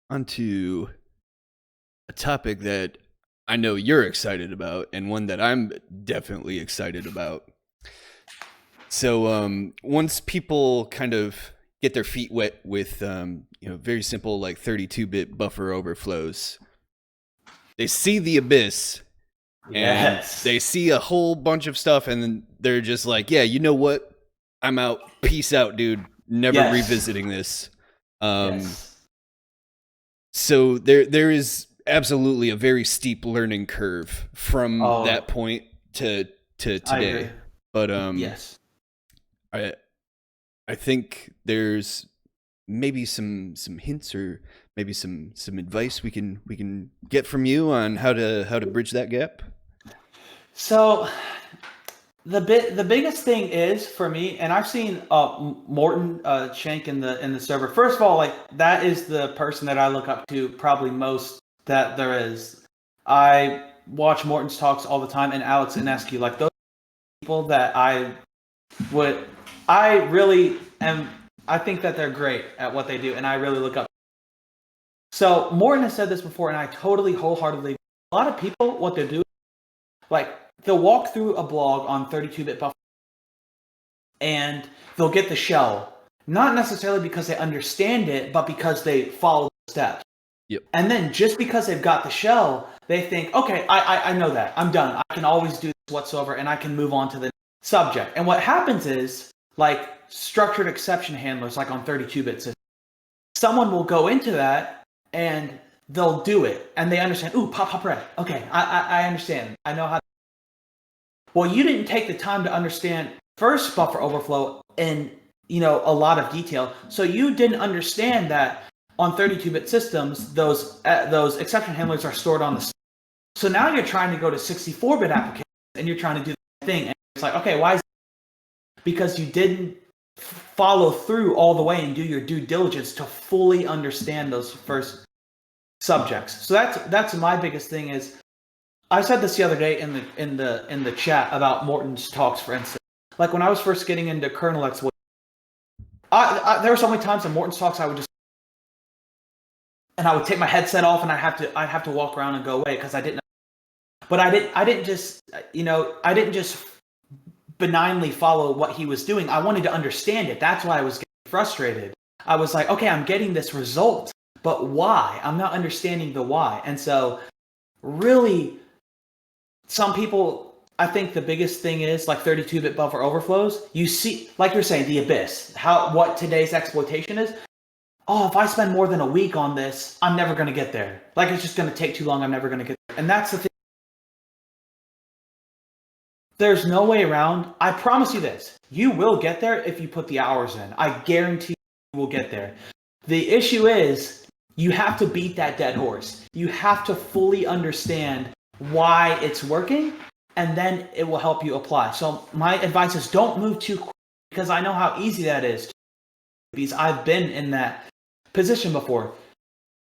onto a topic that I know you're excited about, and one that I'm definitely excited about. So, once people kind of get their feet wet with, very simple like 32-bit buffer overflows, they see the abyss and Yes. they see a whole bunch of stuff, and then they're just like, "Yeah, you know what? I'm out. Peace out, dude. Never Yes. revisiting this." Yes. So there is absolutely a very steep learning curve from Oh, that point to I today. agree. But Yes. I think there's maybe some hints or maybe some advice we can get from you on how to bridge that gap. So the biggest thing is for me, and I've seen Morton Shank in the server. First of all, like that is the person that I look up to probably most that there is. I watch Morton's talks all the time, and Alex Inescu, like those people that I really am. I think that they're great at what they do, and I really look up. So Morton has said this before, and I totally wholeheartedly. A lot of people, what they do, like they'll walk through a blog on 32-bit buffer and they'll get the shell, not necessarily because they understand it, but because they follow the steps. Yep. And then just because they've got the shell, they think, okay, I know that. I'm done. I can always do this whatsoever, and I can move on to the subject. And what happens is, like structured exception handlers, like on 32-bit systems, someone will go into that and they'll do it, and they understand, ooh, pop red. Okay, I understand. I know how. Well, you didn't take the time to understand first buffer overflow in a lot of detail, so you didn't understand that on 32-bit systems, those exception handlers are stored on the. So now you're trying to go to 64-bit applications, and you're trying to do the same thing, and it's like, okay, why is it? Because you didn't follow through all the way and do your due diligence to fully understand those first subjects. So that's my biggest thing is. I said this the other day in the chat about Morton's talks, for instance. Like when I was first getting into kernel exploitation, there were so many times in Morton's talks I would take my headset off and I'd have to walk around and go away because I didn't. But I didn't just benignly follow what he was doing. I wanted to understand it. That's why I was getting frustrated. I was like, okay, I'm getting this result, but why? I'm not understanding the why. And so, really. Some people, I think the biggest thing is like 32-bit buffer overflows. You see, like you're saying, the abyss, what today's exploitation is. Oh, if I spend more than a week on this, I'm never going to get there. Like it's just going to take too long. I'm never going to get there. And that's the thing. There's no way around. I promise you this. You will get there if you put the hours in. I guarantee you will get there. The issue is you have to beat that dead horse. You have to fully understand why it's working, and then it will help you apply. So my advice is don't move too quick, because I know how easy that is, because I've been in that position before.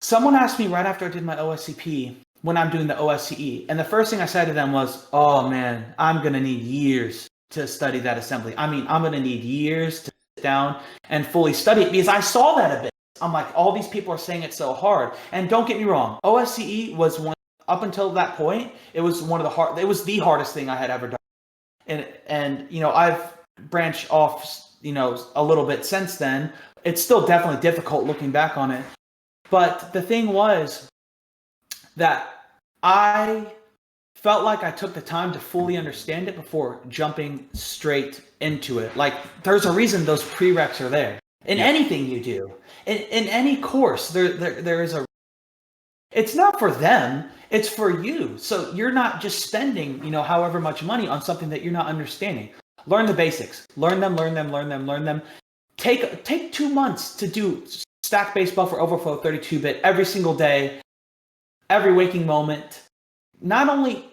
Someone asked me right after I did my OSCP when I'm doing the OSCE, and the first thing I said to them was, oh man, I'm going to need years to study that assembly. I mean, I'm going to need years to sit down and fully study it, because I saw that a bit. I'm like, all these people are saying it's so hard. And don't get me wrong, OSCE was one. Up until that point, it was it was the hardest thing I had ever done. And I've branched off, a little bit since then. It's still definitely difficult looking back on it. But the thing was that I felt like I took the time to fully understand it before jumping straight into it. Like there's a reason those prereqs are there. In anything you do, in any course, there is a. It's not for them, it's for you. So you're not just spending, however much money on something that you're not understanding. Learn the basics. Learn them. Take 2 months to do stack-based buffer overflow 32-bit every single day, every waking moment. Not only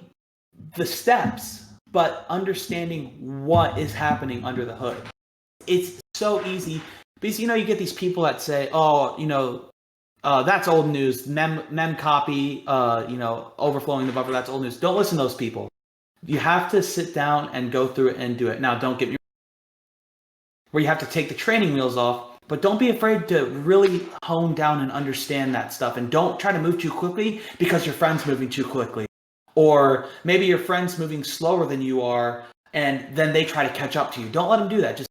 the steps, but understanding what is happening under the hood. It's so easy because, you get these people that say, oh, that's old news. Mem copy, overflowing the buffer. That's old news. Don't listen to those people. You have to sit down and go through it and do it. Now, don't get me where you have to take the training wheels off, but don't be afraid to really hone down and understand that stuff. And don't try to move too quickly because your friend's moving too quickly. Or maybe your friend's moving slower than you are, and then they try to catch up to you. Don't let them do that. Just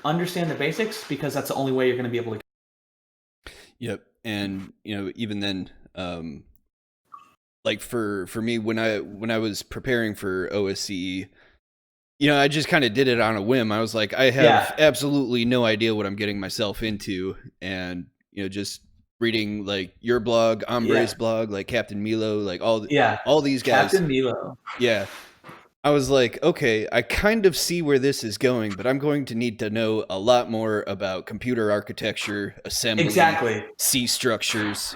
understand the basics, because that's the only way you're going to be able to. Yep. And even then, like for me, when I was preparing for OSCE, I just kind of did it on a whim. I was like, I have absolutely no idea what I'm getting myself into, and just reading like your blog, Ombre's blog, like Captain Milo, like all these guys. Captain Milo. Yeah. I was like, okay, I kind of see where this is going, but I'm going to need to know a lot more about computer architecture, assembly, C structures.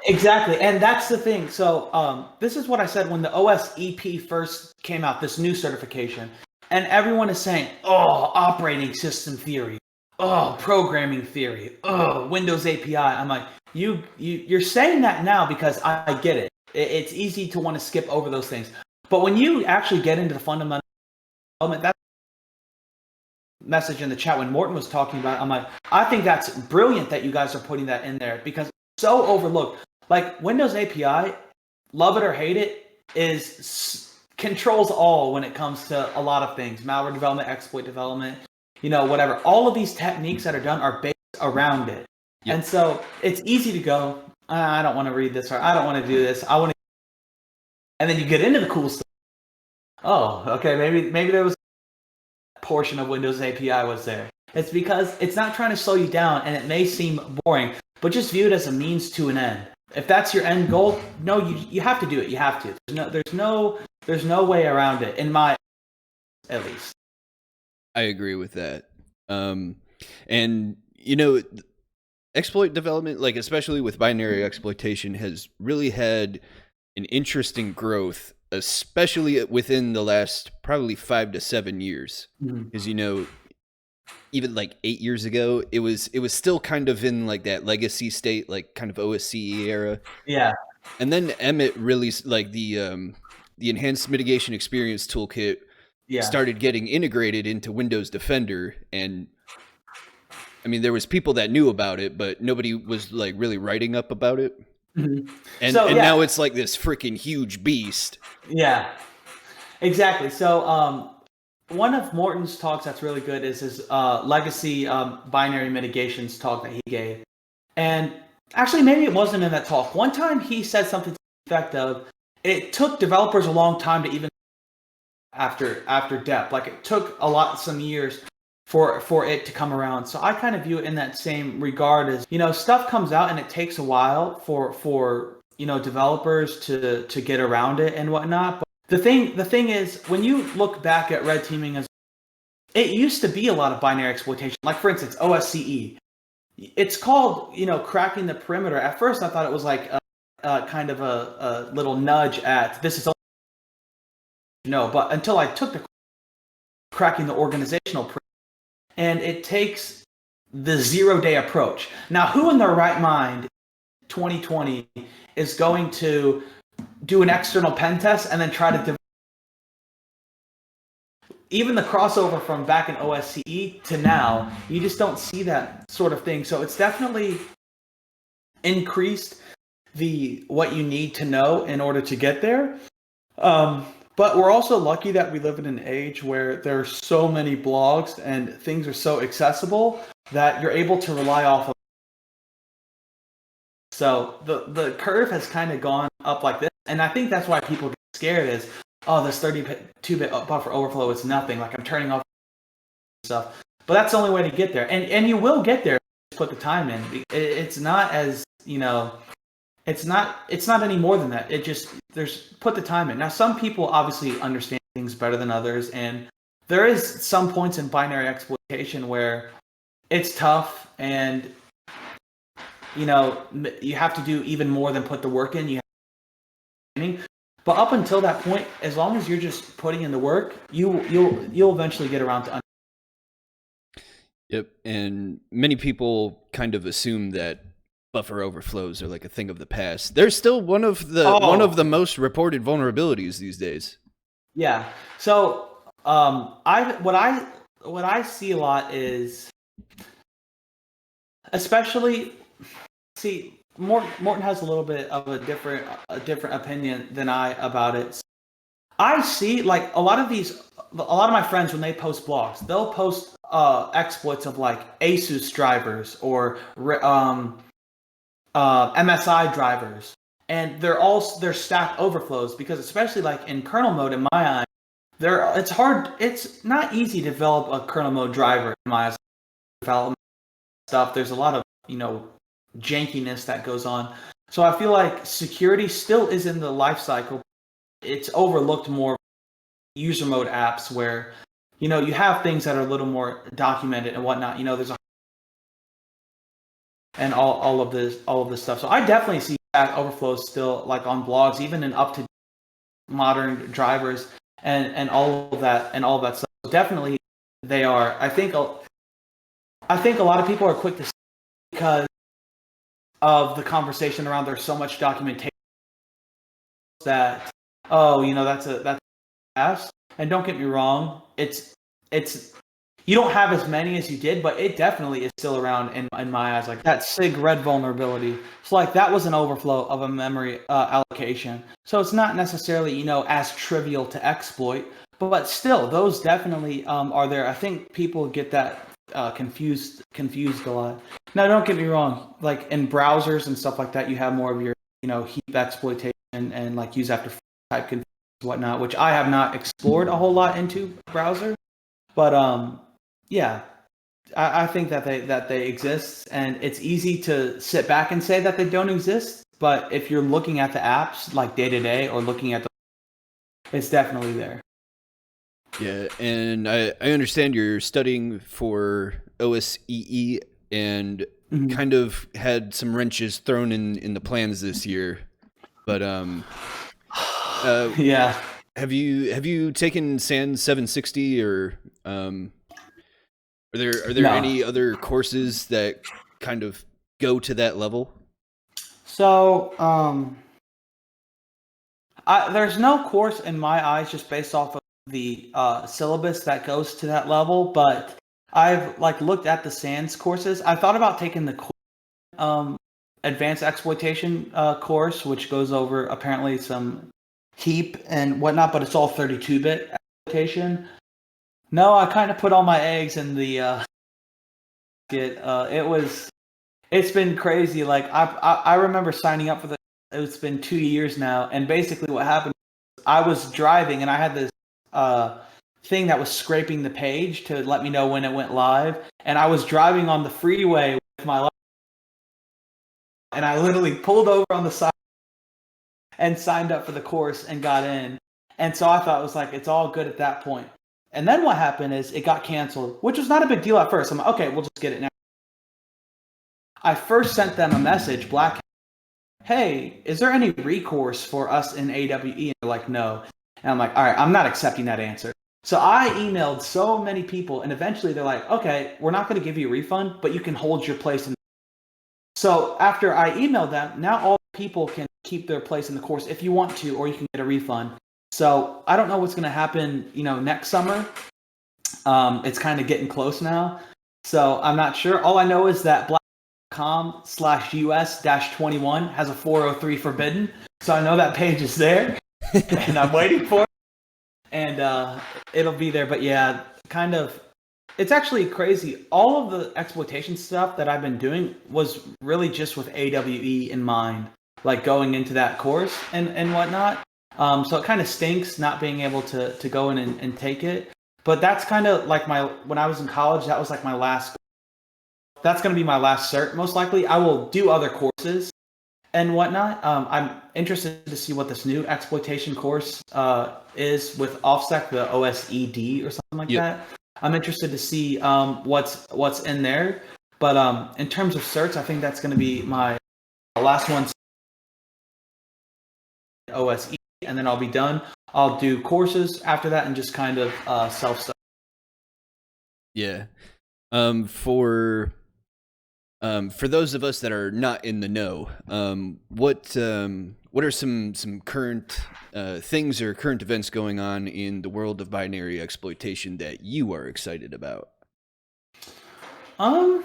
Exactly, and that's the thing. So this is what I said when the OSEP first came out, this new certification, and everyone is saying, oh, operating system theory, oh, programming theory, oh, Windows API. I'm like, you're saying that now because I get it. It's easy to want to skip over those things. But when you actually get into the fundamental element, that message in the chat when Morton was talking about it, I'm like, I think that's brilliant that you guys are putting that in there, because it's so overlooked. Like Windows API, love it or hate it, controls all when it comes to a lot of things. Malware development, exploit development, whatever. All of these techniques that are done are based around it. Yep. And so it's easy to go, I don't want to read this, or I don't want to do this. I want to. And then you get into the cool stuff. Oh, okay, maybe there was a portion of Windows API was there. It's because it's not trying to slow you down, and it may seem boring, but just view it as a means to an end. If that's your end goal, no, you have to do it. You have to. There's no way around it, in my, at least. I agree with that. And exploit development, like especially with binary exploitation, has really had an interesting growth, especially within the last probably 5 to 7 years. Because even like 8 years ago, it was still kind of in like that legacy state, like kind of OSCE era. Yeah. And then Emmett really, like the enhanced mitigation experience toolkit started getting integrated into Windows Defender. And I mean, there was people that knew about it, but nobody was like really writing up about it. Mm-hmm. And now it's like this freaking huge beast. Yeah, exactly. So one of Morton's talks that's really good is his legacy binary mitigations talk that he gave. And actually, maybe it wasn't in that talk. One time he said something to the effect of, it took developers a long time to even after depth. Like it took some years for it to come around. So I kind of view it in that same regard as, stuff comes out and it takes a while for developers to get around it and whatnot. But the thing is, when you look back at red teaming, it used to be a lot of binary exploitation. Like for instance, OSCE. It's called, cracking the perimeter. At first I thought it was like kind of a little nudge at this is but until I took the cracking the organizational perimeter. And it takes the 0-day approach. Now, who in their right mind, 2020, is going to do an external pen test and then try to even the crossover from back in OSCE to now, you just don't see that sort of thing. So it's definitely increased what you need to know in order to get there. But we're also lucky that we live in an age where there are so many blogs and things are so accessible that you're able to rely off of. So the curve has kind of gone up like this. And I think that's why people get scared is, oh, this 32-bit buffer overflow is nothing. Like I'm turning off stuff. But that's the only way to get there. And you will get there if you put the time in. It's not as, it's not any more than that. There's put the time in. Now, some people obviously understand things better than others, and there is some points in binary exploitation where it's tough, and you have to do even more than put the work in. But up until that point, as long as you're just putting in the work, you'll eventually get around to. Yep, and many people kind of assume that buffer overflows are like a thing of the past. They're still one of the most reported vulnerabilities these days. Yeah. So I what I see a lot is, especially, see, Morton has a little bit of a different opinion than I about it. I see like a lot of my friends when they post blogs, they'll post exploits of like Asus drivers or MSI drivers, and they're stack overflows because especially like in kernel mode in my eyes, it's hard. It's not easy to develop a kernel mode driver in my eyes. Development stuff. There's a lot of jankiness that goes on. So I feel like security still is in the life cycle. It's overlooked more user mode apps where you have things that are a little more documented and whatnot. There's and all of this stuff. So I definitely see Stack Overflow still like on blogs, even in up to modern drivers and all of that stuff. So definitely they are. I think a lot of people are quick to say because of the conversation around there's so much documentation that that's past. And don't get me wrong, it's you don't have as many as you did, but it definitely is still around in my eyes. Like that SIG red vulnerability. So like that was an overflow of a memory allocation. So it's not necessarily as trivial to exploit, but still those definitely are there. I think people get that confused a lot. Now don't get me wrong, like in browsers and stuff like that, you have more of your heap exploitation and like use after type whatnot, which I have not explored a whole lot into browser. But yeah, I think that they exist, and it's easy to sit back and say that they don't exist. But if you're looking at the apps like day to day, or looking at it's definitely there. Yeah, and I understand you're studying for OSEE and Mhm. kind of had some wrenches thrown in the plans this year. But uh, Yeah. have you taken SAN 760 or are there No. any other courses that kind of go to that level? So there's no course in my eyes just based off of the syllabus that goes to that level, but I've like looked at the SANS courses. I thought about taking the um, advanced exploitation course, which goes over apparently some heap and whatnot, but it's all 32-bit exploitation. No, I kind of put all my eggs in the it's been crazy. Like I remember signing up for the. It's been 2 years now, and basically what happened, I was driving and I had this uh, thing that was scraping the page to let me know when it went live, and I was driving on the freeway with my and I literally pulled over on the side and signed up for the course and got in. And so I thought it was like it's all good at that point. And then what happened is it got canceled, which was not a big deal at first. I'm like, okay, we'll just get it now. I first sent them a message, Black, hey, is there any recourse for us in AWE? And they're like, no. And I'm like, all right, I'm not accepting that answer. So I emailed so many people, and eventually they're like, okay, we're not going to give you a refund, but you can hold your place in. So after I emailed them, now all people can keep their place in the course if you want to, or you can get a refund. So I don't know what's going to happen, next summer. It's kind of getting close now. So I'm not sure. All I know is that black.com/US-21 has a 403 forbidden. So I know that page is there and I'm waiting for it. And it'll be there. But yeah, kind of it's actually crazy. All of the exploitation stuff that I've been doing was really just with AWE in mind, like going into that course and whatnot. So it kind of stinks not being able to go in and take it. But that's kind of like when I was in college, that was like my last, that's going to be my last cert. Most likely I will do other courses and whatnot. I'm interested to see what this new exploitation course is with OffSec, the OSED or something like Yep. that. I'm interested to see what's in there. But in terms of certs, I think that's going to be my last one, OSE, and then I'll be done. I'll do courses after that and just kind of self-study. Yeah. For For those of us that are not in the know, what are some current things or current events going on in the world of binary exploitation that you are excited about? Um,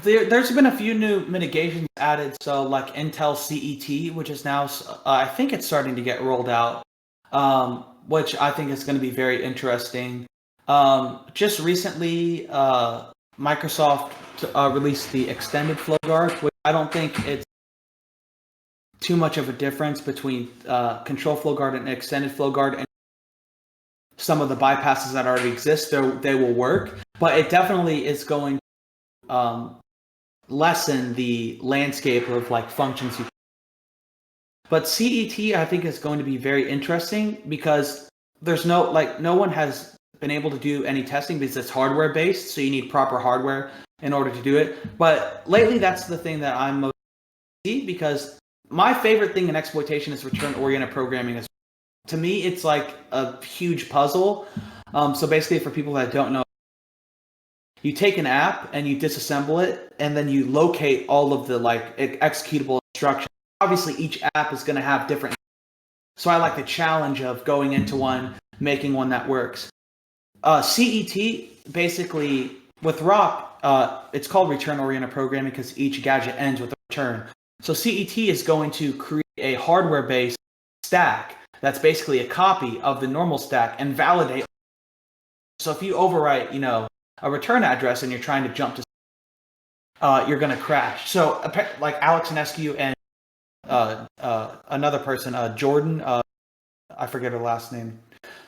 there's been a few new mitigations added. So like Intel CET, which is now, I think it's starting to get rolled out, which I think is going to be very interesting. Just recently, Microsoft released the extended flow guard, which I don't think it's too much of a difference between control flow guard and extended flow guard, and some of the bypasses that already exist, they will work, but it definitely is going to lessen the landscape of like functions. But CET, I think, is going to be very interesting because there's no one has been able to do any testing because it's hardware based, so you need proper hardware in order to do it. But lately, that's the thing that I'm most because my favorite thing in exploitation is return-oriented programming. To me, it's like a huge puzzle. So basically, for people that don't know, you take an app and you disassemble it, and then you locate all of the like executable instructions. Obviously, each app is going to have different. So I like the challenge of going into one, making one that works. CET, basically, with ROP, it's called return-oriented programming because each gadget ends with a return. So CET is going to create a hardware-based stack that's basically a copy of the normal stack and validate. So if you overwrite, a return address and you're trying to jump to, you're going to crash. So like Alex Inescu and another person, Jordan, I forget her last name.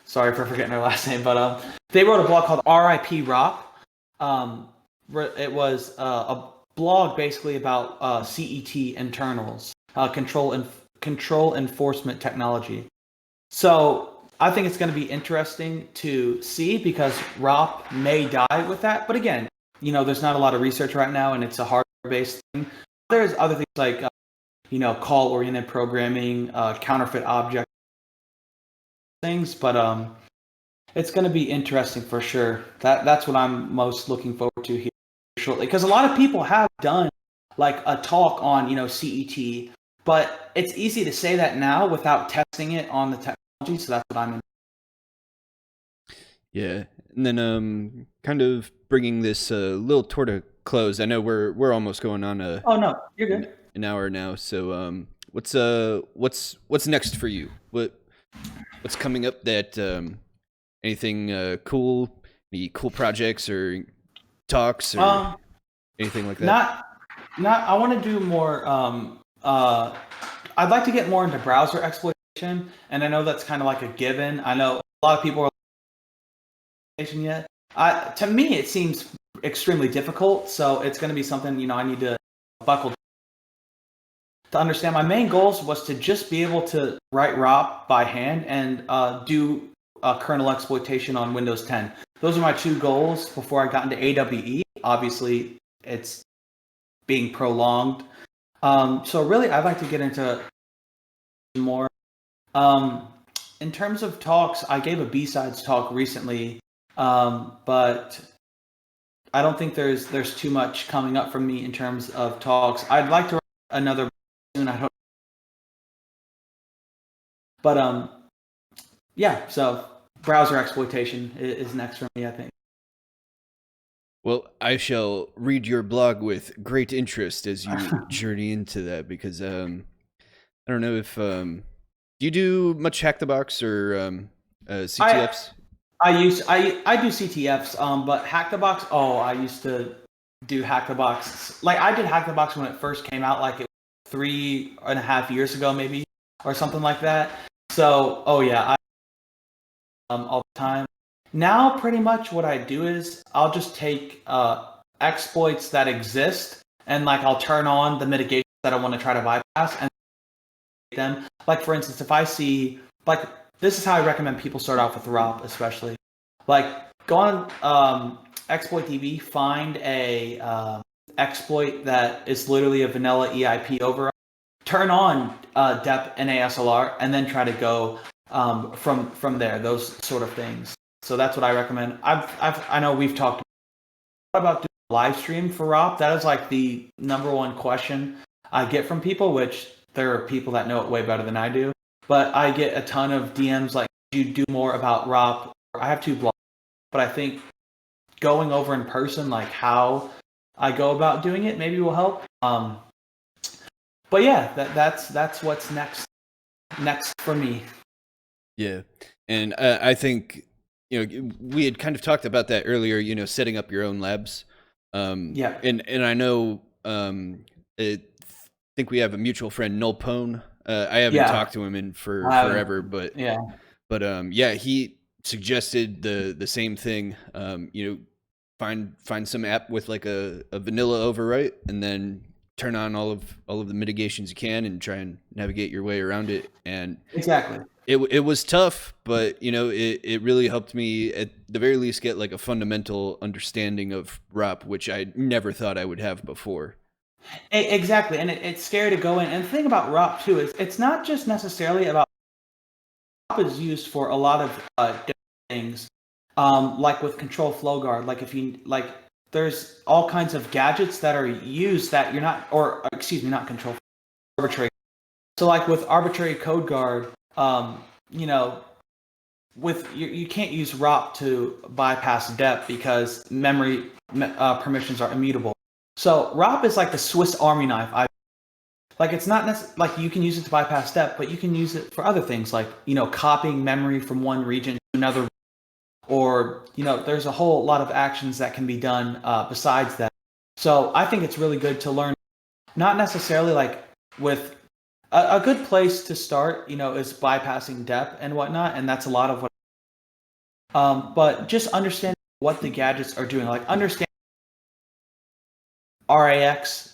Sorry for forgetting her last name, but they wrote a blog called RIP ROP. It was a blog basically about CET internals, control enforcement technology. So I think it's going to be interesting to see because ROP may die with that. But again, there's not a lot of research right now, and it's a hardware-based thing. There's other things like, call-oriented programming, counterfeit object things, but it's going to be interesting for sure. That's what I'm most looking forward to here shortly, because a lot of people have done like a talk on CET, but it's easy to say that now without testing it on the technology. So that's what I'm in. Yeah, and then kind of bringing this little tour to close. I know we're almost going on Oh no, you're good. an hour now. So what's next for you? What's coming up that anything cool? Any cool projects or talks or anything like that? Not. I want to do more. I'd like to get more into browser exploitation, and I know that's kind of like a given. I know a lot of people are yet. To me, it seems extremely difficult. So it's going to be something I need to buckle to understand. My main goals was to just be able to write ROP by hand and do kernel exploitation on Windows 10. Those are my two goals before I got into AWE. Obviously, it's being prolonged. So really, I'd like to get into more. In terms of talks, I gave a B-sides talk recently, but I don't think there's too much coming up from me in terms of talks. I'd like to write another soon. I don't. But yeah. So browser exploitation is next for me, I think. Well, I shall read your blog with great interest as you journey into that because I don't know if do you do much Hack the Box or CTFs? I do CTFs, but Hack the Box. Oh, I used to do Hack the Box. Like I did Hack the Box when it first came out, like it was 3.5 years ago, maybe, or something like that. So, oh yeah, all the time. Now, pretty much what I do is I'll just take exploits that exist and like I'll turn on the mitigations that I want to try to bypass and them. Like for instance, if I see like this is how I recommend people start off with ROP, especially like go on exploit DB, find a exploit that is literally a vanilla EIP override, turn on dep and ASLR, and then try to go from there. Those sort of things. So that's what I recommend. I know we've talked about live stream for ROP. That is like the number one question I get from people, which there are people that know it way better than I do. But I get a ton of DMs like, you do more about ROP. I have 2 blogs, but I think going over in person, like how I go about doing it, maybe will help. But yeah, that's what's next for me. Yeah, and I think we had kind of talked about that earlier. Setting up your own labs. Yeah. And I know I think we have a mutual friend, Null Pone. I haven't Yeah. talked to him in forever, but Yeah. yeah, he suggested the same thing. Find some app with like a vanilla overwrite, and then turn on all of the mitigations you can, and try and navigate your way around it. And Exactly. it was tough, but it really helped me at the very least get like a fundamental understanding of ROP, which I never thought I would have before. Exactly, and it's scary to go in. And the thing about ROP too is it's not just necessarily about ROP is used for a lot of different things, like with control flow guard. Like if you like, there's all kinds of gadgets that are used that you're not, or excuse me, not control, arbitrary. So like with arbitrary code guard, you know, with you can't use ROP to bypass depth because memory permissions are immutable. So ROP is like the Swiss Army knife. Like it's not like you can use it to bypass depth, but you can use it for other things like copying memory from one region to another, or there's a whole lot of actions that can be done besides that. So I think it's really good to learn, not necessarily like with a good place to start, is bypassing depth and whatnot, and that's a lot of what. But just understand what the gadgets are doing, like understand RAX,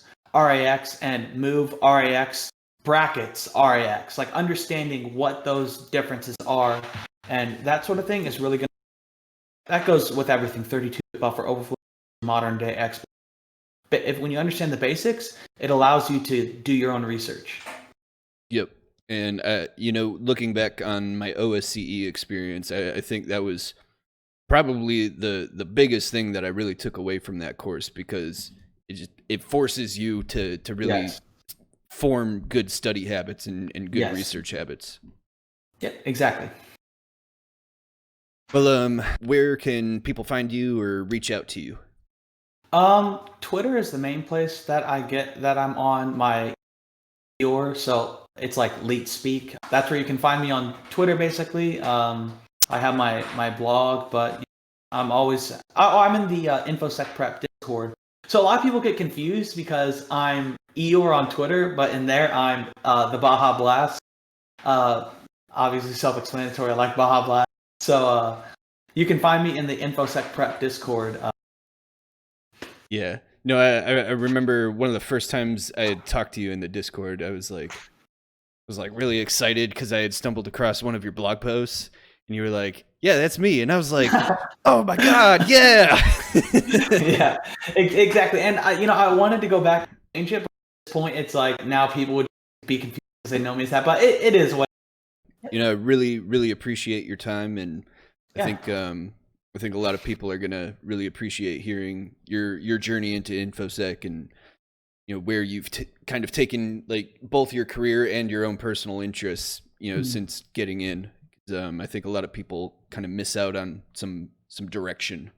and move RAX, brackets RAX, like understanding what those differences are, and that sort of thing is really good. That goes with everything, 32-bit buffer overflow, modern day exploit. But when you understand the basics, it allows you to do your own research. Yep. And looking back on my OSCE experience, I think that was probably the biggest thing that I really took away from that course, because it forces you to really form good study habits and good research habits. Yeah, exactly. Well, where can people find you or reach out to you? Twitter is the main place that I'm on my so it's like Leet Speak. That's where you can find me on Twitter, basically. I have my blog, but I'm always I'm in the InfoSec Prep Discord. So a lot of people get confused because I'm Eeyore on Twitter, but in there I'm the Baja Blast. Obviously self-explanatory. I like Baja Blast. So you can find me in the InfoSec Prep Discord. Yeah. No, I remember one of the first times I had talked to you in the Discord, I was like really excited because I had stumbled across one of your blog posts, and you were like, "Yeah, that's me," and I was like, "Oh my god, yeah!" Yeah, exactly. And I wanted to go back and change it, but at this point, it's like now people would be confused because they know me as that. But it is what. Really, really appreciate your time, and I think a lot of people are gonna really appreciate hearing your journey into InfoSec, and where you've kind of taken like both your career and your own personal interests, since getting in. I think a lot of people kind of miss out on some direction.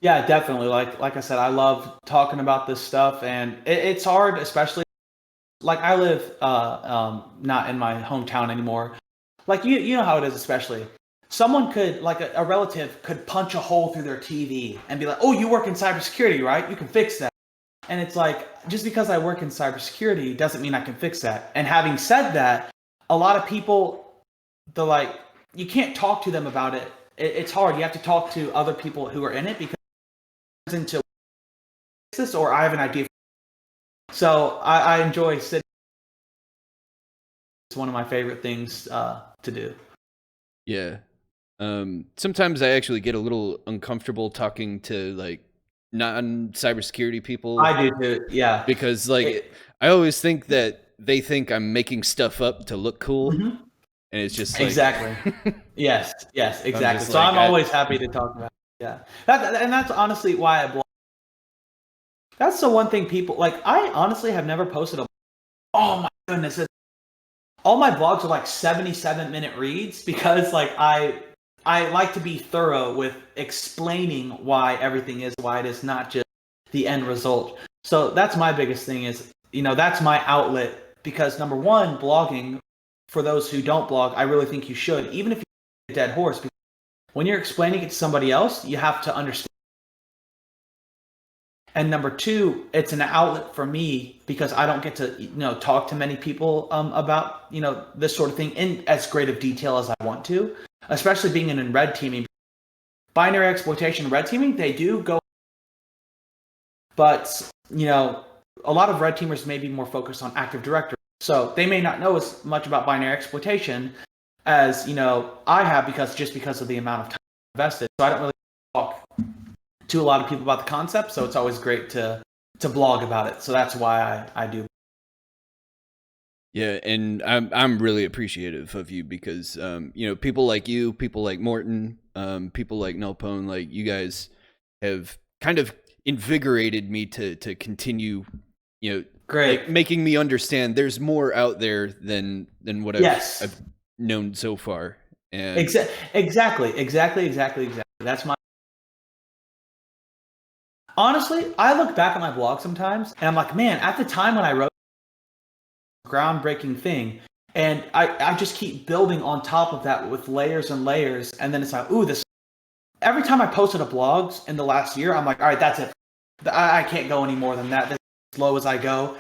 Yeah, definitely. Like I said, I love talking about this stuff, and it's hard, especially like I live not in my hometown anymore. Like you know how it is, especially someone could like a relative could punch a hole through their TV and be like, "Oh, you work in cybersecurity, right? You can fix that." And it's like, just because I work in cybersecurity doesn't mean I can fix that. And having said that, a lot of people, you can't talk to them about it. It's hard. You have to talk to other people who are in it, because it turns into this, or I have an idea. So I enjoy sitting. It's one of my favorite things to do. Yeah. Sometimes I actually get a little uncomfortable talking to like non-cybersecurity people. I do too. Yeah. Because like I always think that they think I'm making stuff up to look cool, and it's just like exactly. Yes, exactly. So like, I'm always happy to talk about it. Yeah. And that's honestly why I blog. That's the one thing people like. I honestly have never posted a. Oh my goodness! All my blogs are like 77-minute reads because like I like to be thorough with explaining why everything is why it is, not just the end result. So that's my biggest thing is, that's my outlet because number one, blogging, for those who don't blog, I really think you should, even if you're a dead horse, because when you're explaining it to somebody else, you have to understand. And number two, it's an outlet for me because I don't get to, talk to many people about, this sort of thing in as great of detail as I want to, especially being in red teaming. Binary exploitation, red teaming, they do go, but, a lot of red teamers may be more focused on Active Directory. So they may not know as much about binary exploitation as, I have because of the amount of time invested. So I don't really talk to a lot of people about the concept, so it's always great to blog about it. So that's why I do. Yeah, and I'm really appreciative of you because people like you, people like Morton, people like Nelpone, like you guys have kind of invigorated me to continue, Great. like making me understand there's more out there than what I've known so far. And exactly. That's my. Honestly, I look back at my blog sometimes and I'm like, man, at the time when I wrote groundbreaking thing, and I just keep building on top of that with layers and layers, and then it's like, ooh, this. Every time I posted a blogs in the last year, I'm like, all right, that's it. I can't go any more than that. That's as low as I go.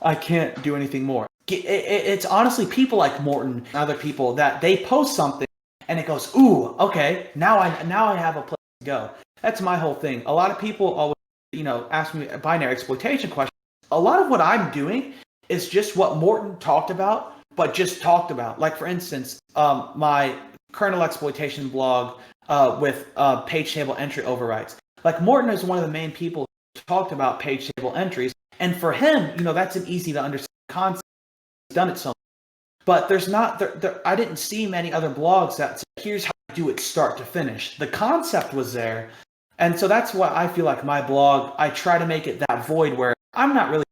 I can't do anything more. It's honestly people like Morton and other people that they post something and it goes, ooh, okay, now I have a place to go. That's my whole thing. A lot of people always, ask me a binary exploitation question. A lot of what I'm doing is just what Morton talked about, but just talked about. Like, for instance, my kernel exploitation blog with page table entry overrides. Like, Morton is one of the main people who talked about page table entries. And for him, that's an easy to understand concept. He's done it so much. But there's not, I didn't see many other blogs that said, here's how to do it start to finish. The concept was there. And so that's why I feel like my blog, I try to make it that void where I'm not really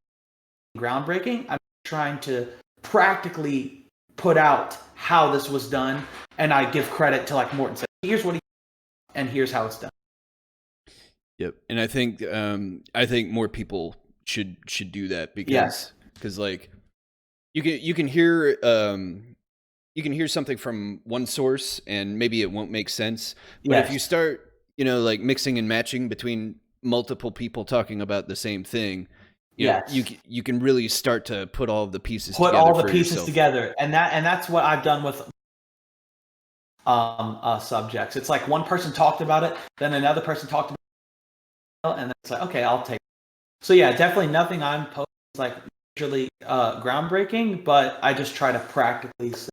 groundbreaking. I'm trying to practically put out how this was done. And I give credit to, like Morton said, here's what he did, and here's how it's done. Yep. And I think more people should do that because like you can hear something from one source and maybe it won't make sense. But if you start, like mixing and matching between multiple people talking about the same thing, you can really start to put all of the pieces together. And that's what I've done with subjects. It's like one person talked about it, then another person talked about it, and it's like, okay, I'll take it. So yeah, definitely nothing I'm posting is like usually groundbreaking, but I just try to practically say,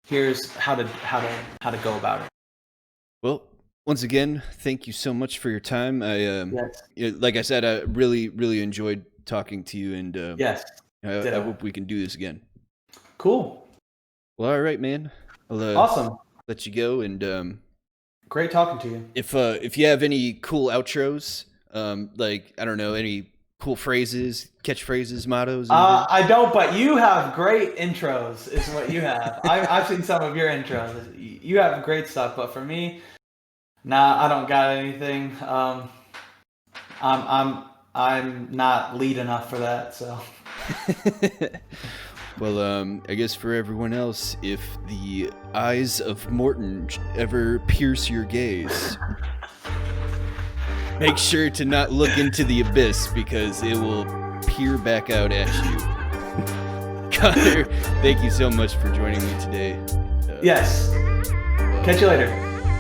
here's how to go about it. Well, once again, thank you so much for your time. Like I said, I really enjoyed talking to you, and I hope we can do this again. Cool. Well, all right, man. I'll, awesome. Let you go, and great talking to you. If you have any cool outros, like I don't know, any cool phrases, catchphrases, mottos. I don't, but you have great intros. Is what you have. I've seen some of your intros. You have great stuff, but for me, nah, I don't got anything. I'm not lead enough for that. So. Well, I guess for everyone else, if the eyes of Morton ever pierce your gaze, make sure to not look into the abyss because it will peer back out at you. Connor, thank you so much for joining me today. Yes. Catch you later.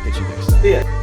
Catch you next time. See ya.